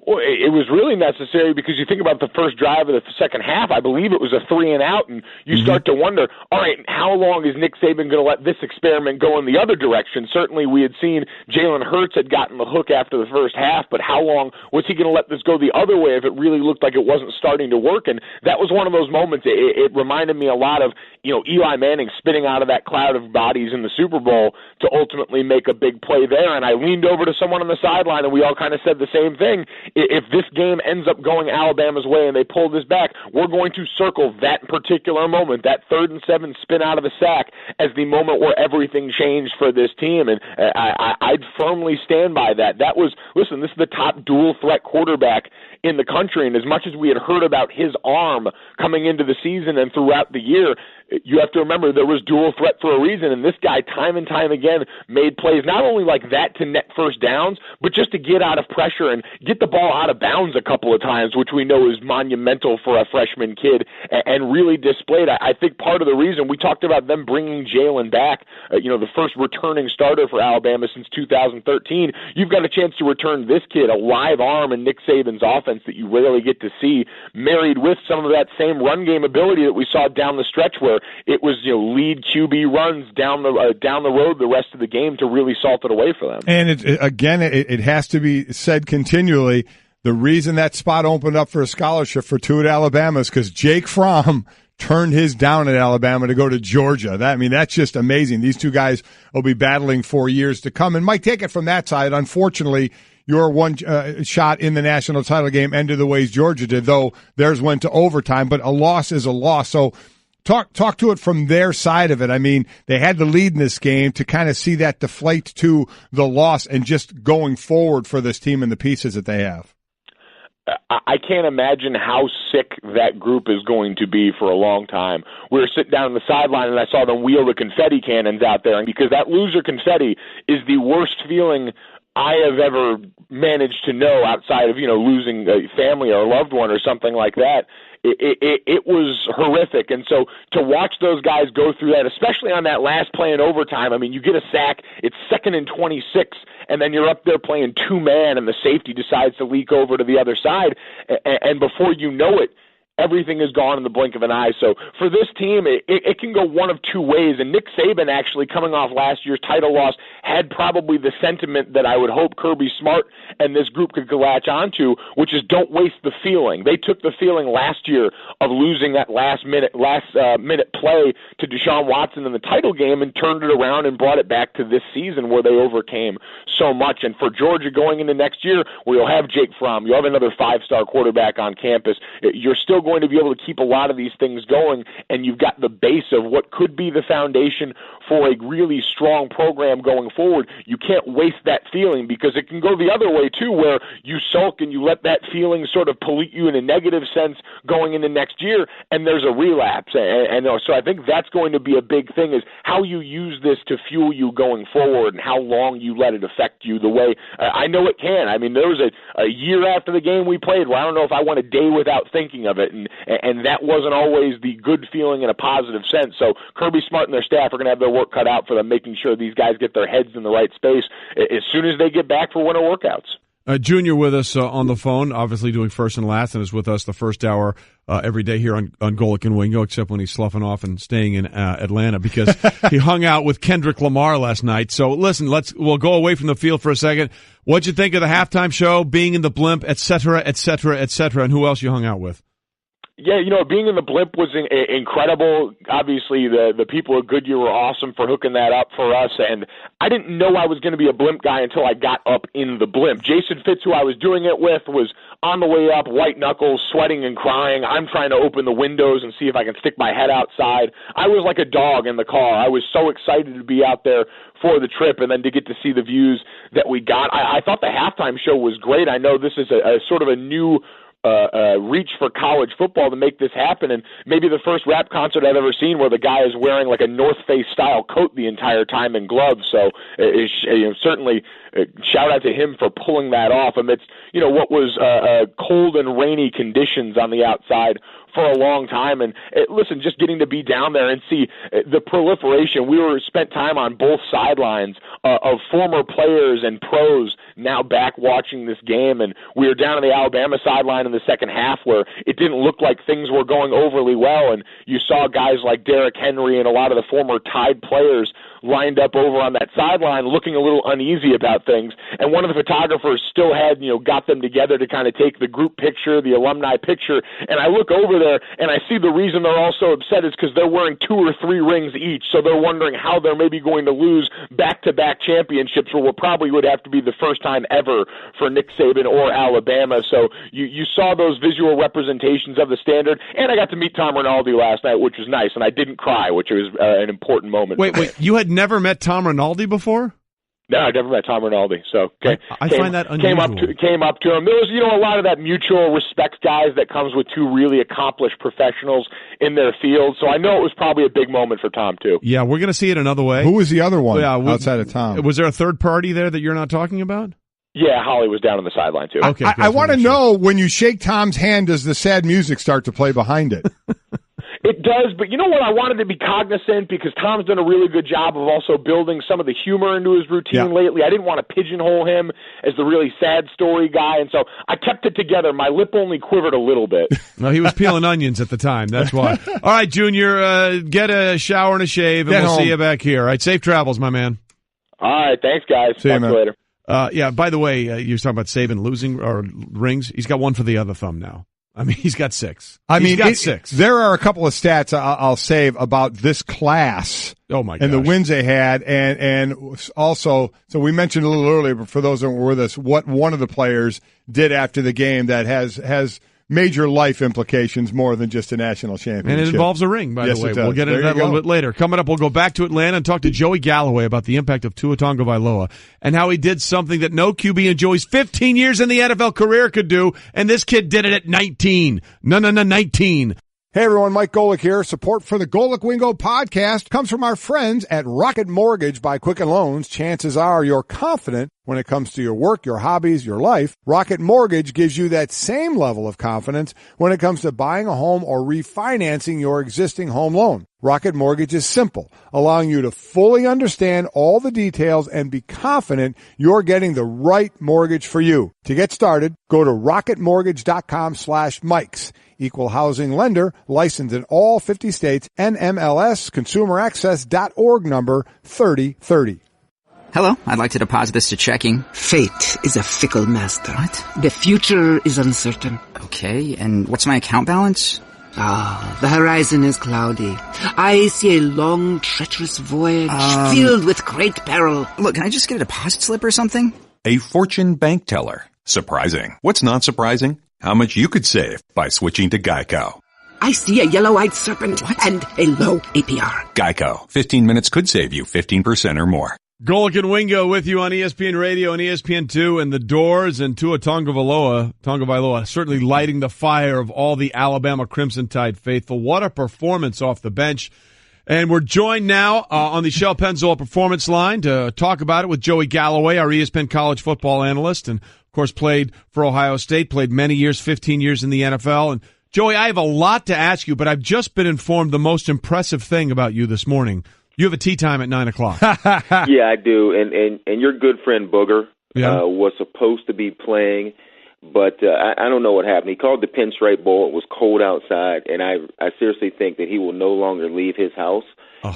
Well, it was really necessary because you think about the first drive of the second half, I believe it was a 3-and-out, and you start to wonder, all right, how long is Nick Saban going to let this experiment go in the other direction? Certainly we had seen Jalen Hurts had gotten the hook after the first half, but how long was he going to let this go the other way if it really looked like it wasn't starting to work? And that was one of those moments. It reminded me a lot of, Eli Manning spitting out of that cloud of bodies in the Super Bowl to ultimately make a big play there. And I leaned over to someone on the sideline, and we all kind of said the same thing. If this game ends up going Alabama's way and they pull this back, we're going to circle that particular moment, that 3rd and 7 spin out of the sack, as the moment where everything changed for this team. And I'd firmly stand by that. That was, listen, this is the top dual threat quarterback in the country, and as much as we had heard about his arm coming into the season and throughout the year, you have to remember there was dual threat for a reason, and this guy time and time again made plays not only like that to net first downs, but just to get out of pressure and get the ball out of bounds a couple of times, which we know is monumental for a freshman kid, and really displayed. I think part of the reason we talked about them bringing Jalen back, the first returning starter for Alabama since 2013, you've got a chance to return this kid, a live arm in Nick Saban's offense that you rarely get to see, married with some of that same run game ability that we saw down the stretch where it was lead QB runs down the road the rest of the game to really salt it away for them. And it has to be said continually, the reason that spot opened up for a scholarship for two at Alabama is because Jake Fromm turned his down at Alabama to go to Georgia. That's just amazing. These two guys will be battling for years to come. And Mike, take it from that side. Unfortunately, your one shot in the national title game ended the ways Georgia did, though theirs went to overtime. But a loss is a loss. So talk to it from their side of it. They had the lead in this game to kind of see that deflate to the loss and just going forward for this team and the pieces that they have. I can't imagine how sick that group is going to be for a long time. We were sitting down on the sideline, and I saw them wheel the confetti cannons out there, and because that loser confetti is the worst feeling I have ever managed to know outside of, losing a family or a loved one or something like that. It was horrific. And so to watch those guys go through that, especially on that last play in overtime, you get a sack, it's 2nd and 26, and then you're up there playing two-man, and the safety decides to leak over to the other side, and before you know it, everything is gone in the blink of an eye. So for this team, it can go one of two ways. And Nick Saban, actually coming off last year's title loss, had probably the sentiment that I would hope Kirby Smart and this group could latch onto, which is don't waste the feeling. They took the feeling last year of losing that last minute play to Deshaun Watson in the title game and turned it around and brought it back to this season where they overcame so much. And for Georgia going into next year, where you'll have Jake Fromm, you'll have another 5-star quarterback on campus, you're still going to be able to keep a lot of these things going, and you've got the base of what could be the foundation for a really strong program going forward. You can't waste that feeling because it can go the other way too, where you sulk and you let that feeling sort of pollute you in a negative sense going into next year, and there's a relapse. And so I think that's going to be a big thing, is how you use this to fuel you going forward and how long you let it affect you the way I know it can. There was a year after the game we played where I don't know if I went a day without thinking of it, and that wasn't always the good feeling in a positive sense. So Kirby Smart and their staff are going to have their work cut out for them, making sure these guys get their heads in the right space as soon as they get back for winter workouts. Junior with us on the phone, obviously doing first and last, and is with us the first hour every day here on Golic and Wingo, except when he's sloughing off and staying in Atlanta because he hung out with Kendrick Lamar last night. So listen, we'll go away from the field for a second. What'd you think of the halftime show, being in the blimp, et cetera, et cetera, et cetera, and who else you hung out with? Yeah, being in the blimp was incredible. Obviously, the people at Goodyear were awesome for hooking that up for us, and I didn't know I was going to be a blimp guy until I got up in the blimp. Jason Fitz, who I was doing it with, was on the way up, white knuckles, sweating and crying. I'm trying to open the windows and see if I can stick my head outside. I was like a dog in the car. I was so excited to be out there for the trip and then to get to see the views that we got. I thought the halftime show was great. I know this is a sort of a new reach for college football to make this happen, and maybe the first rap concert I've ever seen where the guy is wearing like a North Face style coat the entire time and gloves. So certainly shout out to him for pulling that off amidst what was cold and rainy conditions on the outside for a long time. And listen, just getting to be down there and see the proliferation. We spent time on both sidelines of former players and pros now back watching this game. And we were down on the Alabama sideline in the second half where it didn't look like things were going overly well. And you saw guys like Derrick Henry and a lot of the former Tide players lined up over on that sideline looking a little uneasy about things. And one of the photographers still had, got them together to kind of take the group picture, the alumni picture. And I look over there and I see the reason they're all so upset is because they're wearing 2 or 3 rings each. So they're wondering how they're maybe going to lose back-to-back championships, where probably would have to be the first time ever for Nick Saban or Alabama. So you saw those visual representations of the standard. And I got to meet Tom Rinaldi last night, which was nice. And I didn't cry, which was an important moment. Wait, you had never met Tom Rinaldi before? No, I never met Tom Rinaldi. So I find that unusual. Came up to him. There was, a lot of that mutual respect, guys, that comes with 2 really accomplished professionals in their field. So I know it was probably a big moment for Tom too. Yeah, we're going to see it another way. Who was the other one outside of Tom? Was there a third party there that you're not talking about? Yeah, Holly was down on the sideline too. Okay, I want to know, when you shake Tom's hand, does the sad music start to play behind it? It does, but you know what? I wanted to be cognizant because Tom's done a really good job of also building some of the humor into his routine lately. I didn't want to pigeonhole him as the really sad story guy, and so I kept it together. My lip only quivered a little bit. No, he was peeling onions at the time. That's why. All right, Junior, get a shower and a shave, and we'll see you back here. All right, safe travels, my man. All right, thanks, guys. See you, man. Later. Yeah, by the way, you're talking about Saban losing rings. He's got 1 for the other thumb now. I mean, he's got 6. He's got 6. There are a couple of stats I'll save about this class. Oh my gosh. And the wins they had, and also, so we mentioned a little earlier, but for those that were with us, what one of the players did after the game that has major life implications more than just a national championship. And it involves a ring, by the way. We'll get into that a little bit later. Coming up, we'll go back to Atlanta and talk to Joey Galloway about the impact of Tua Tagovailoa and how he did something that no QB in Joey's 15 years in the NFL career could do, and this kid did it at 19. 19. Hey everyone, Mike Golic here. Support for the Golic Wingo podcast comes from our friends at Rocket Mortgage by Quicken Loans. Chances are you're confident when it comes to your work, your hobbies, your life. Rocket Mortgage gives you that same level of confidence when it comes to buying a home or refinancing your existing home loan. Rocket Mortgage is simple, allowing you to fully understand all the details and be confident you're getting the right mortgage for you. To get started, go to rocketmortgage.com/Mikes. Equal housing lender, licensed in all 50 states, NMLS, consumeraccess.org number 3030. Hello, I'd like to deposit this to checking. Fate is a fickle master. What? The future is uncertain. Okay, and what's my account balance? The horizon is cloudy. I see a long, treacherous voyage filled with great peril. Look, can I just get a deposit slip or something? A fortune bank teller. Surprising. What's not surprising? How much you could save by switching to Geico. I see a yellow-eyed serpent and a low APR. Geico. 15 minutes could save you 15% or more. Golic and Wingo with you on ESPN Radio and ESPN2 and the Doors, and Tua Tagovailoa certainly lighting the fire of all the Alabama Crimson Tide faithful. What a performance off the bench. And we're joined now on the Shell Pennzoil Performance Line to talk about it with Joey Galloway, our ESPN college football analyst, and of course played for Ohio State, played many years, 15 years in the NFL. And Joey, I have a lot to ask you, but I've just been informed the most impressive thing about you this morning. You have a tea time at 9 o'clock. Yeah, I do. And your good friend Booger was supposed to be playing, but I don't know what happened. He called the Pinstripe Bowl. It was cold outside, and I seriously think that he will no longer leave his house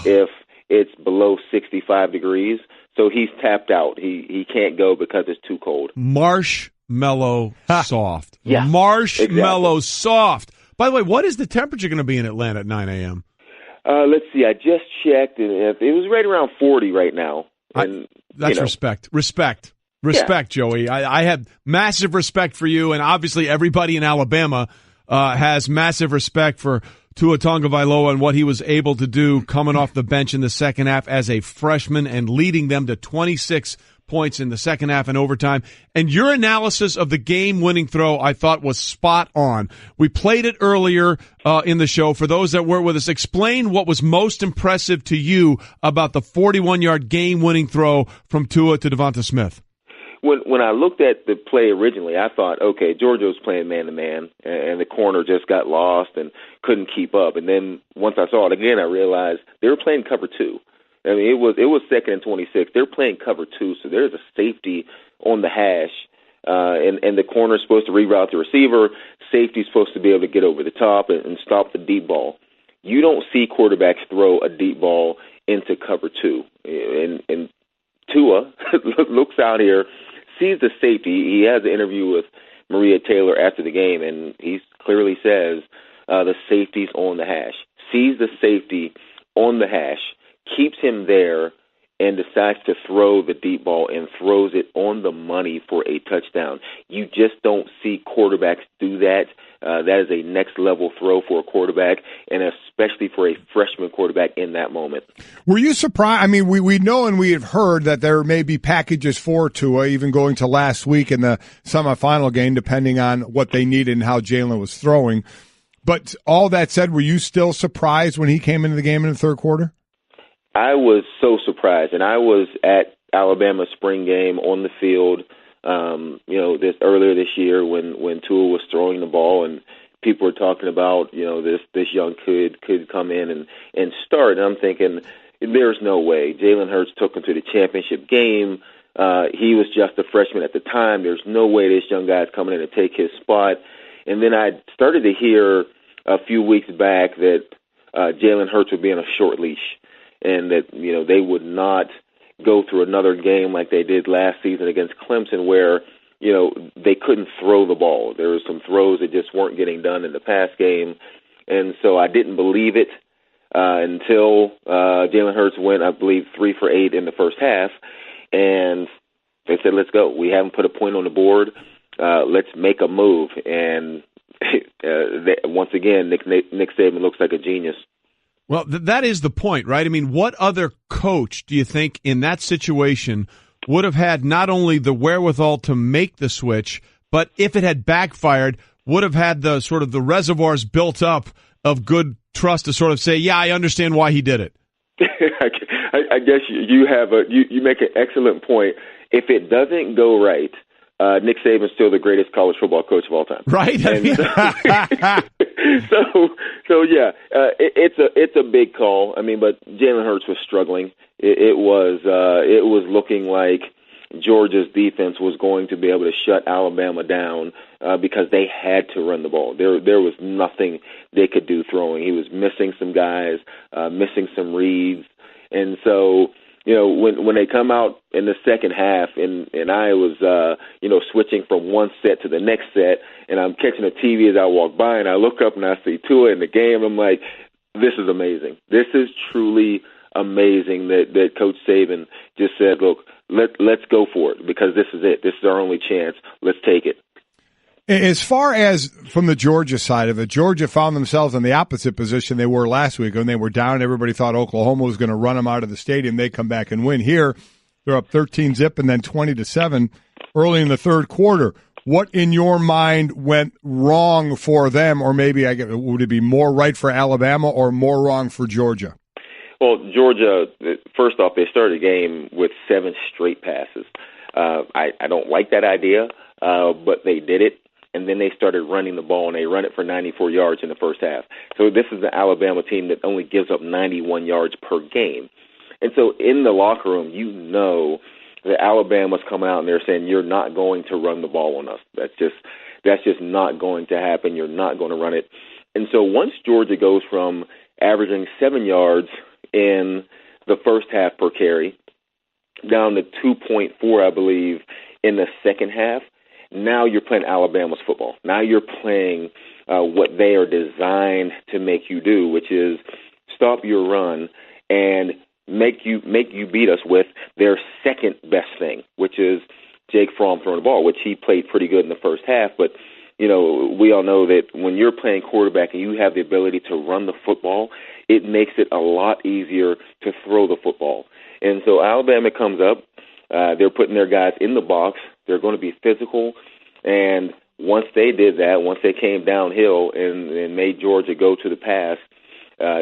if it's below 65 degrees. So he's tapped out. He can't go because it's too cold. Marshmallow soft. Yeah, marshmallow soft. By the way, what is the temperature going to be in Atlanta at 9 a.m.? Let's see. I just checked, and it was right around 40 right now. And that's respect. Respect, Joey. I have massive respect for you, and obviously everybody in Alabama has massive respect for Tua Tagovailoa and what he was able to do coming off the bench in the second half as a freshman and leading them to 26 points in the second half and overtime. And your analysis of the game-winning throw, I thought, was spot on. We played it earlier in the show. For those that were with us, explain what was most impressive to you about the 41-yard game-winning throw from Tua to Devonta Smith. when I looked at the play originally, I thought, okay, Georgia was playing man-to-man, and the corner just got lost and couldn't keep up. And then once I saw it again, I realized they were playing cover 2. I mean, it was 2nd and 26. They're playing cover 2, so there's a safety on the hash, and the corner is supposed to reroute the receiver. Safety is supposed to be able to get over the top and stop the deep ball. You don't see quarterbacks throw a deep ball into cover 2. And Tua looks out here, sees the safety. He has an interview with Maria Taylor after the game, and he clearly says the safety's on the hash. Sees the safety on the hash, keeps him there, and decides to throw the deep ball and throws it on the money for a touchdown. You just don't see quarterbacks do that. That is a next-level throw for a quarterback, and especially for a freshman quarterback in that moment. Were you surprised? I mean, we know and we have heard that there may be packages for Tua, even going to last week in the semifinal game, depending on what they needed and how Jalen was throwing. But all that said, were you still surprised when he came into the game in the third quarter? I was so surprised, and I was at Alabama's spring game on the field, this earlier this year when Tua was throwing the ball, and people were talking about, this young kid could come in and start. And I'm thinking, there's no way. Jalen Hurts took him to the championship game. He was just a freshman at the time. There's no way this young guy's coming in to take his spot. And then I started to hear a few weeks back that Jalen Hurts would be on a short leash, and that, they would not go through another game like they did last season against Clemson where, they couldn't throw the ball. There were some throws that just weren't getting done in the pass game. And so I didn't believe it until Jalen Hurts went, I believe, 3 for 8 in the first half. And they said, let's go. We haven't put a point on the board. Let's make a move. And once again, Nick Saban looks like a genius. Well, that is the point, right? I mean, what other coach do you think in that situation would have had not only the wherewithal to make the switch, but if it had backfired, would have had the sort of the reservoirs built up of good trust to sort of say, yeah, I understand why he did it? I guess you make an excellent point. If it doesn't go right, Nick Saban's still the greatest college football coach of all time. Right? So yeah, it's a big call. I mean, but Jalen Hurts was struggling. It was looking like Georgia's defense was going to be able to shut Alabama down because they had to run the ball. There was nothing they could do throwing. He was missing some guys, missing some reads, and so. When they come out in the second half, and I was, switching from one set to the next set, and I'm catching the TV as I walk by, and I look up and I see Tua in the game. I'm like, this is amazing. This is truly amazing that Coach Saban just said, look, let's go for it because this is it. This is our only chance. Let's take it. As far as from the Georgia side of it, Georgia found themselves in the opposite position they were last week when they were down. Everybody thought Oklahoma was going to run them out of the stadium. They come back and win. Here, they're up 13-0 and then 20-7 early in the third quarter. What in your mind went wrong for them, or maybe would it be more right for Alabama or more wrong for Georgia? Well, Georgia, first off, they started the game with 7 straight passes. I don't like that idea, but they did it. And then they started running the ball, and they run it for 94 yards in the first half. So this is the Alabama team that only gives up 91 yards per game. And so in the locker room, that Alabama's coming out and they're saying, you're not going to run the ball on us. That's just not going to happen. You're not going to run it. And so once Georgia goes from averaging 7 yards in the first half per carry down to 2.4, I believe, in the second half, now you're playing Alabama's football. Now you're playing what they are designed to make you do, which is stop your run and make you beat us with their second best thing, which is Jake Fromm throwing the ball, which he played pretty good in the first half. But, we all know that when you're playing quarterback and you have the ability to run the football, it makes it a lot easier to throw the football. And so Alabama comes up. They're putting their guys in the box. They're going to be physical. And once they did that, once they came downhill and made Georgia go to the pass,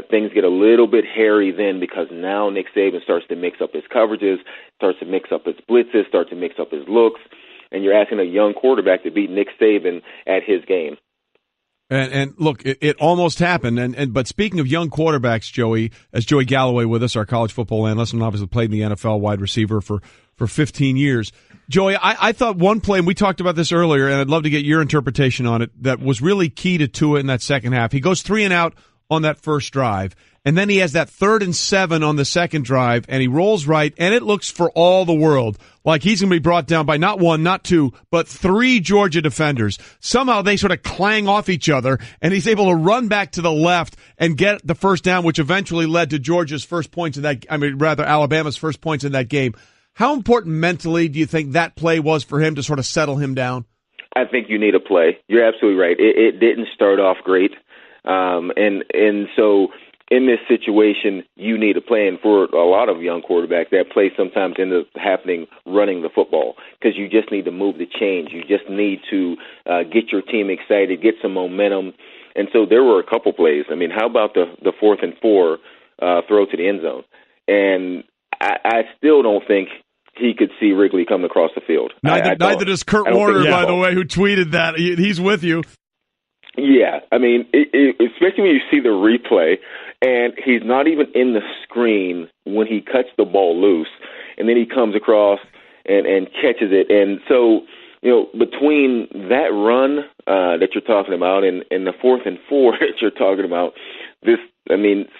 things get a little bit hairy then because now Nick Saban starts to mix up his coverages, starts to mix up his blitzes, starts to mix up his looks, and you're asking a young quarterback to beat Nick Saban at his game. And look, it almost happened. But speaking of young quarterbacks, Joey, as Joey Galloway with us, our college football analyst, and obviously played in the NFL wide receiver for 15 years. Joey, I thought one play, and we talked about this earlier, and I'd love to get your interpretation on it, that was really key to Tua in that second half. He goes 3 and out on that first drive, and then he has that 3rd and 7 on the second drive, and he rolls right, and it looks for all the world like he's going to be brought down by not 1, not 2, but 3 Georgia defenders. Somehow they sort of clang off each other, and he's able to run back to the left and get the first down, which eventually led to Alabama's first points in that game. How important mentally do you think that play was for him to sort of settle him down? I think you need a play. You're absolutely right. It didn't start off great. And so in this situation, you need a play. And for a lot of young quarterbacks, that play sometimes ends up happening running the football because you just need to move the chains. You just need to get your team excited, get some momentum. And so there were a couple plays. I mean, how about the 4th and 4 throw to the end zone? And I still don't think he could see Wrigley coming across the field. Neither does Kurt Warner, by the way, who tweeted that. He's with you. Yeah, I mean, especially when you see the replay, and he's not even in the screen when he cuts the ball loose, and then he comes across and catches it. And so, between that run that you're talking about and the 4th and 4 that you're talking about,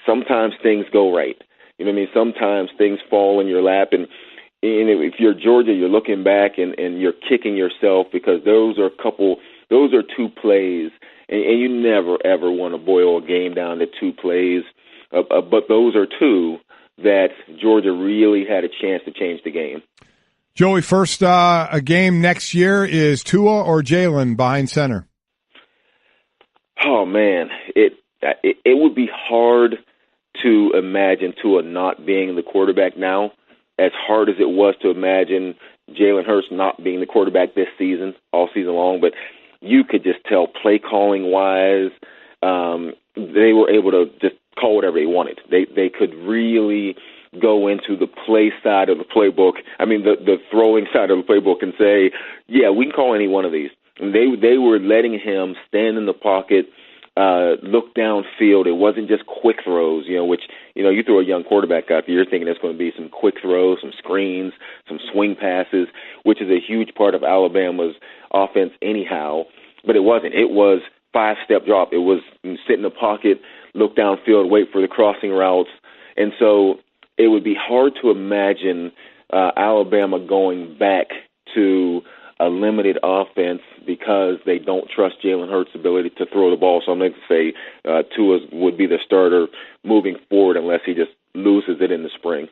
sometimes things go right. Sometimes things fall in your lap, and if you're Georgia, you're looking back and you're kicking yourself because those are 2 plays. And you never, ever want to boil a game down to 2 plays. But those are 2 that Georgia really had a chance to change the game. Joey, first a game next year is Tua or Jalen behind center? Oh, man. It would be hard to imagine Tua not being the quarterback now, as hard as it was to imagine Jalen Hurts not being the quarterback this season, all season long. But you could just tell play calling wise, they were able to just call whatever they wanted. They could really go into the play side of the playbook. I mean, the throwing side of the playbook and say, yeah, we can call any one of these. And they were letting him stand in the pocket, look downfield. It wasn't just quick throws, which, you throw a young quarterback out there, you're thinking there's going to be some quick throws, some screens, some swing passes, which is a huge part of Alabama's offense anyhow. But it wasn't. It was 5-step drop. It was sit in the pocket, look downfield, wait for the crossing routes. And so it would be hard to imagine Alabama going back to a limited offense because they don't trust Jalen Hurts' ability to throw the ball. So I'm going to say Tua would be the starter moving forward unless he just loses it in the spring.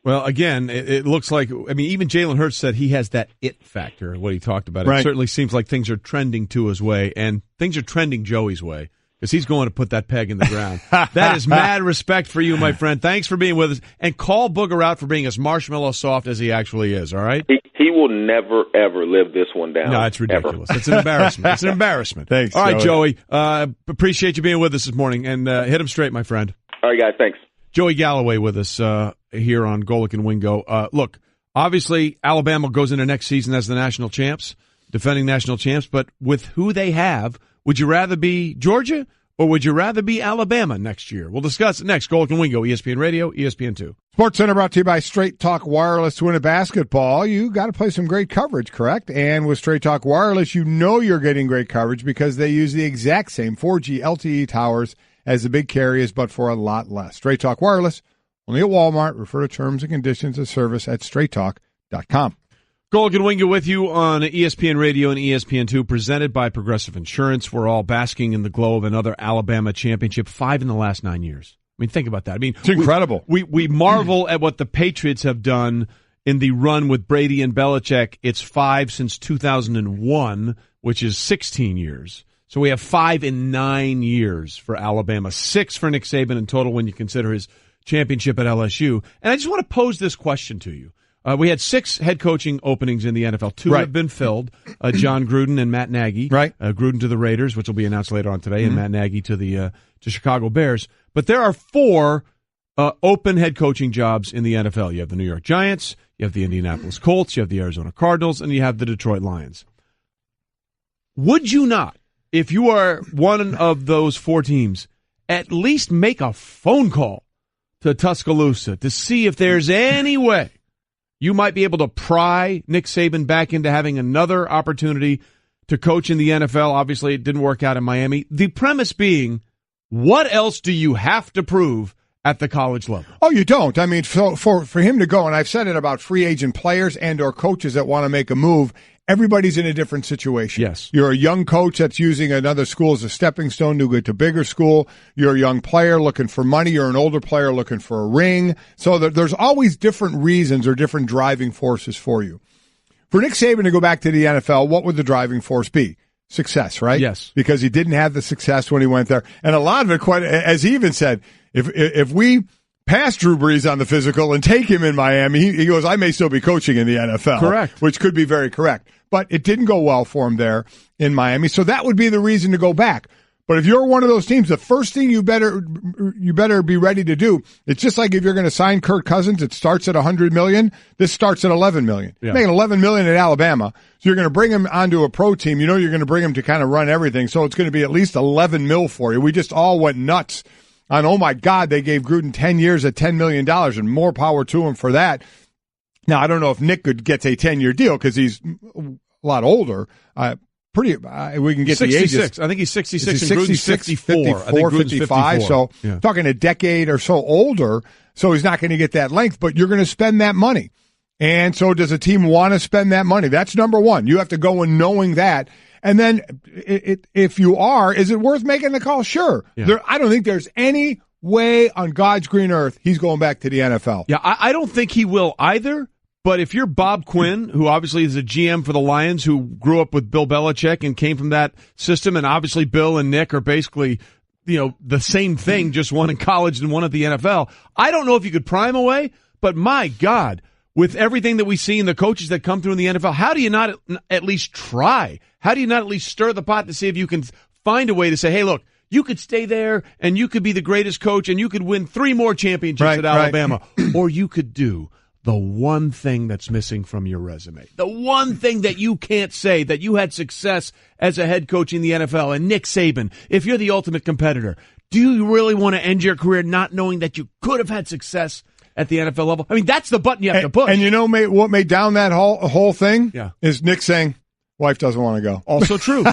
Well, again, it looks like, even Jalen Hurts said he has that it factor, what he talked about. Right. It certainly seems like things are trending Tua's way, and things are trending Joey's way, because he's going to put that peg in the ground. That is mad respect for you, my friend. Thanks for being with us, and call Booger out for being as marshmallow soft as he actually is, all right? He will never, ever live this one down. No, it's ridiculous. It's an embarrassment. It's an embarrassment. Thanks, all right, Joey. Appreciate you being with us this morning, and hit him straight, my friend. All right, guys, thanks. Joey Galloway with us here on Golic and Wingo. Look, obviously Alabama goes into next season as the national champs, defending national champs, but with who they have, would you rather be Georgia or would you rather be Alabama next year? We'll discuss it next. Golic and Wingo, ESPN Radio, ESPN2. Sports Center brought to you by Straight Talk Wireless. To win a basketball, you got to play some great coverage, correct? And with Straight Talk Wireless, you know you're getting great coverage because they use the exact same 4G LTE towers as the big carriers, but for a lot less. Straight Talk Wireless, only at Walmart. Refer to terms and conditions of service at straighttalk.com. Golic and Wingo with you on ESPN Radio and ESPN2, presented by Progressive Insurance. We're all basking in the glow of another Alabama championship, 5 in the last 9 years. Think about that. It's incredible. We marvel at what the Patriots have done in the run with Brady and Belichick. It's 5 since 2001, which is 16 years. So we have 5 in 9 years for Alabama, 6 for Nick Saban in total when you consider his championship at LSU. And I just want to pose this question to you. We had 6 head coaching openings in the NFL. 2 have been filled. John Gruden and Matt Nagy. Right. Gruden to the Raiders, which will be announced later on today, and Matt Nagy to the to Chicago Bears. But there are 4 open head coaching jobs in the NFL. You have the New York Giants, you have the Indianapolis Colts, you have the Arizona Cardinals, and you have the Detroit Lions. Would you not, if you are one of those 4 teams, at least make a phone call to Tuscaloosa to see if there's any way you might be able to pry Nick Saban back into having another opportunity to coach in the NFL? Obviously, it didn't work out in Miami. The premise being, what else do you have to prove at the college level? Oh, you don't. I mean, for him to go, and I've said it about free agent players and or coaches that want to make a move, everybody's in a different situation. Yes. You're a young coach that's using another school as a stepping stone to get to bigger school. You're a young player looking for money. You're an older player looking for a ring. So there's always different reasons or different driving forces for you. For Nick Saban to go back to the NFL, what would the driving force be? Success, right? Yes. Because he didn't have the success when he went there. And a lot of it, quite as he even said, if we pass Drew Brees on the physical and take him in Miami, he goes, I may still be coaching in the NFL. Correct. Which could be very correct. But it didn't go well for him there in Miami. So that would be the reason to go back. But if you're one of those teams, the first thing you better be ready to do, it's just like if you're going to sign Kirk Cousins, it starts at $100 million. This starts at $11 million. Yeah. You're making $11 million at Alabama. So you're going to bring him onto a pro team. You know you're going to bring him to kind of run everything. So it's going to be at least $11 million for you. We just all went nuts on, oh my God, they gave Gruden 10 years at $10 million, and more power to him for that. Now, I don't know if Nick gets a 10-year deal because he's a lot older. We can get 66. The ages. I think he's 66 and Gruden's 54. I think Gruden's 55. So talking a decade or so older, so he's not going to get that length, but you're going to spend that money. And so does a team want to spend that money? That's number one. You have to go in knowing that. And then if you are, is it worth making the call? Sure. Yeah. I don't think there's any way on God's green earth he's going back to the NFL. Yeah, I don't think he will either. But if you're Bob Quinn, who obviously is a GM for the Lions, who grew up with Bill Belichick and came from that system, and obviously Bill and Nick are basically, the same thing, just one in college and one at the NFL. I don't know if you could pry him away, but my God, with everything that we see in the coaches that come through in the NFL, how do you not at least try? How do you not at least stir the pot to see if you can find a way to say, hey, look, you could stay there and you could be the greatest coach and you could win 3 more championships at Alabama, or you could do the one thing that's missing from your resume, the one thing that you can't say, that you had success as a head coach in the NFL. And Nick Saban, if you're the ultimate competitor, do you really want to end your career not knowing that you could have had success at the NFL level? I mean, that's the button you have to push. And you know what made down that whole thing? Yeah. Is Nick saying, wife doesn't want to go. Also true.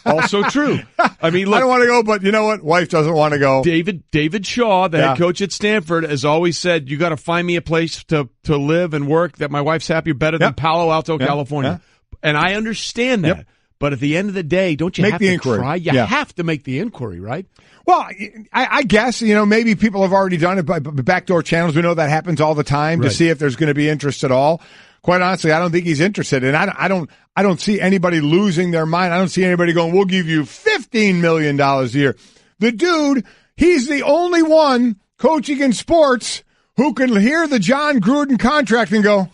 Also true. I mean, look, I don't want to go, but you know what? Wife doesn't want to go. David Shaw, the head coach at Stanford, has always said, you got to find me a place to live and work that my wife's happier better than Palo Alto, California. And I understand that. But at the end of the day, don't you have to try? You have to make the inquiry, right? Well, I guess, maybe people have already done it by backdoor channels. We know that happens all the time to see if there's going to be interest at all. Quite honestly, I don't think he's interested, and I don't see anybody losing their mind. I don't see anybody going, we'll give you $15 million a year. The dude, he's the only one coaching in sports who can hear the John Gruden contract and go,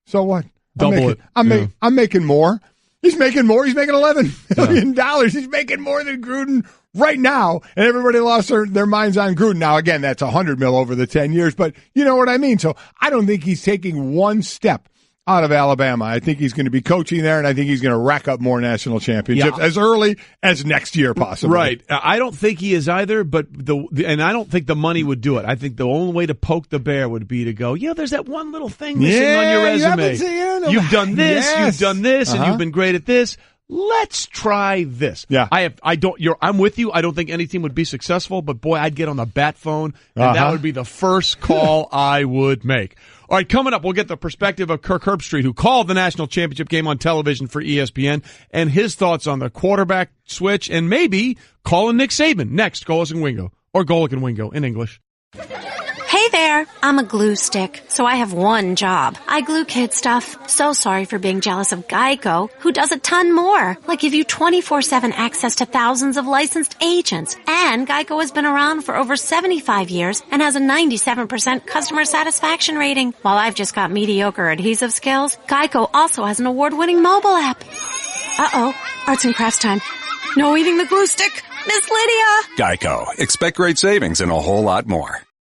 so what? I'm making more. He's making more. He's making $11 million. He's making more than Gruden right now, and everybody lost their minds on Gruden. Now, again, that's $100 million over the 10 years, but you know what I mean. So I don't think he's taking one step out of Alabama. I think he's going to be coaching there, and I think he's going to rack up more national championships as early as next year, possibly. Right. I don't think he is either, but and I don't think the money would do it. I think the only way to poke the bear would be to go, there's that one little thing missing on your resume. You've done this, you've done this, and you've been great at this. Let's try this. Yeah. I'm with you. I don't think any team would be successful, but boy, I'd get on the bat phone, and that would be the first call I would make. All right, coming up, we'll get the perspective of Kirk Herbstreit, who called the national championship game on television for ESPN, and his thoughts on the quarterback switch, and maybe calling Nick Saban. Next, Golic and Wingo, or Golic and Wingo in English. Hey there. I'm a glue stick, so I have one job. I glue kid stuff. So sorry for being jealous of Geico, who does a ton more. Like give you 24/7 access to thousands of licensed agents. And Geico has been around for over 75 years and has a 97% customer satisfaction rating. While I've just got mediocre adhesive skills, Geico also has an award-winning mobile app. Uh-oh, arts and crafts time. No eating the glue stick. Miss Lydia! Geico. Expect great savings and a whole lot more.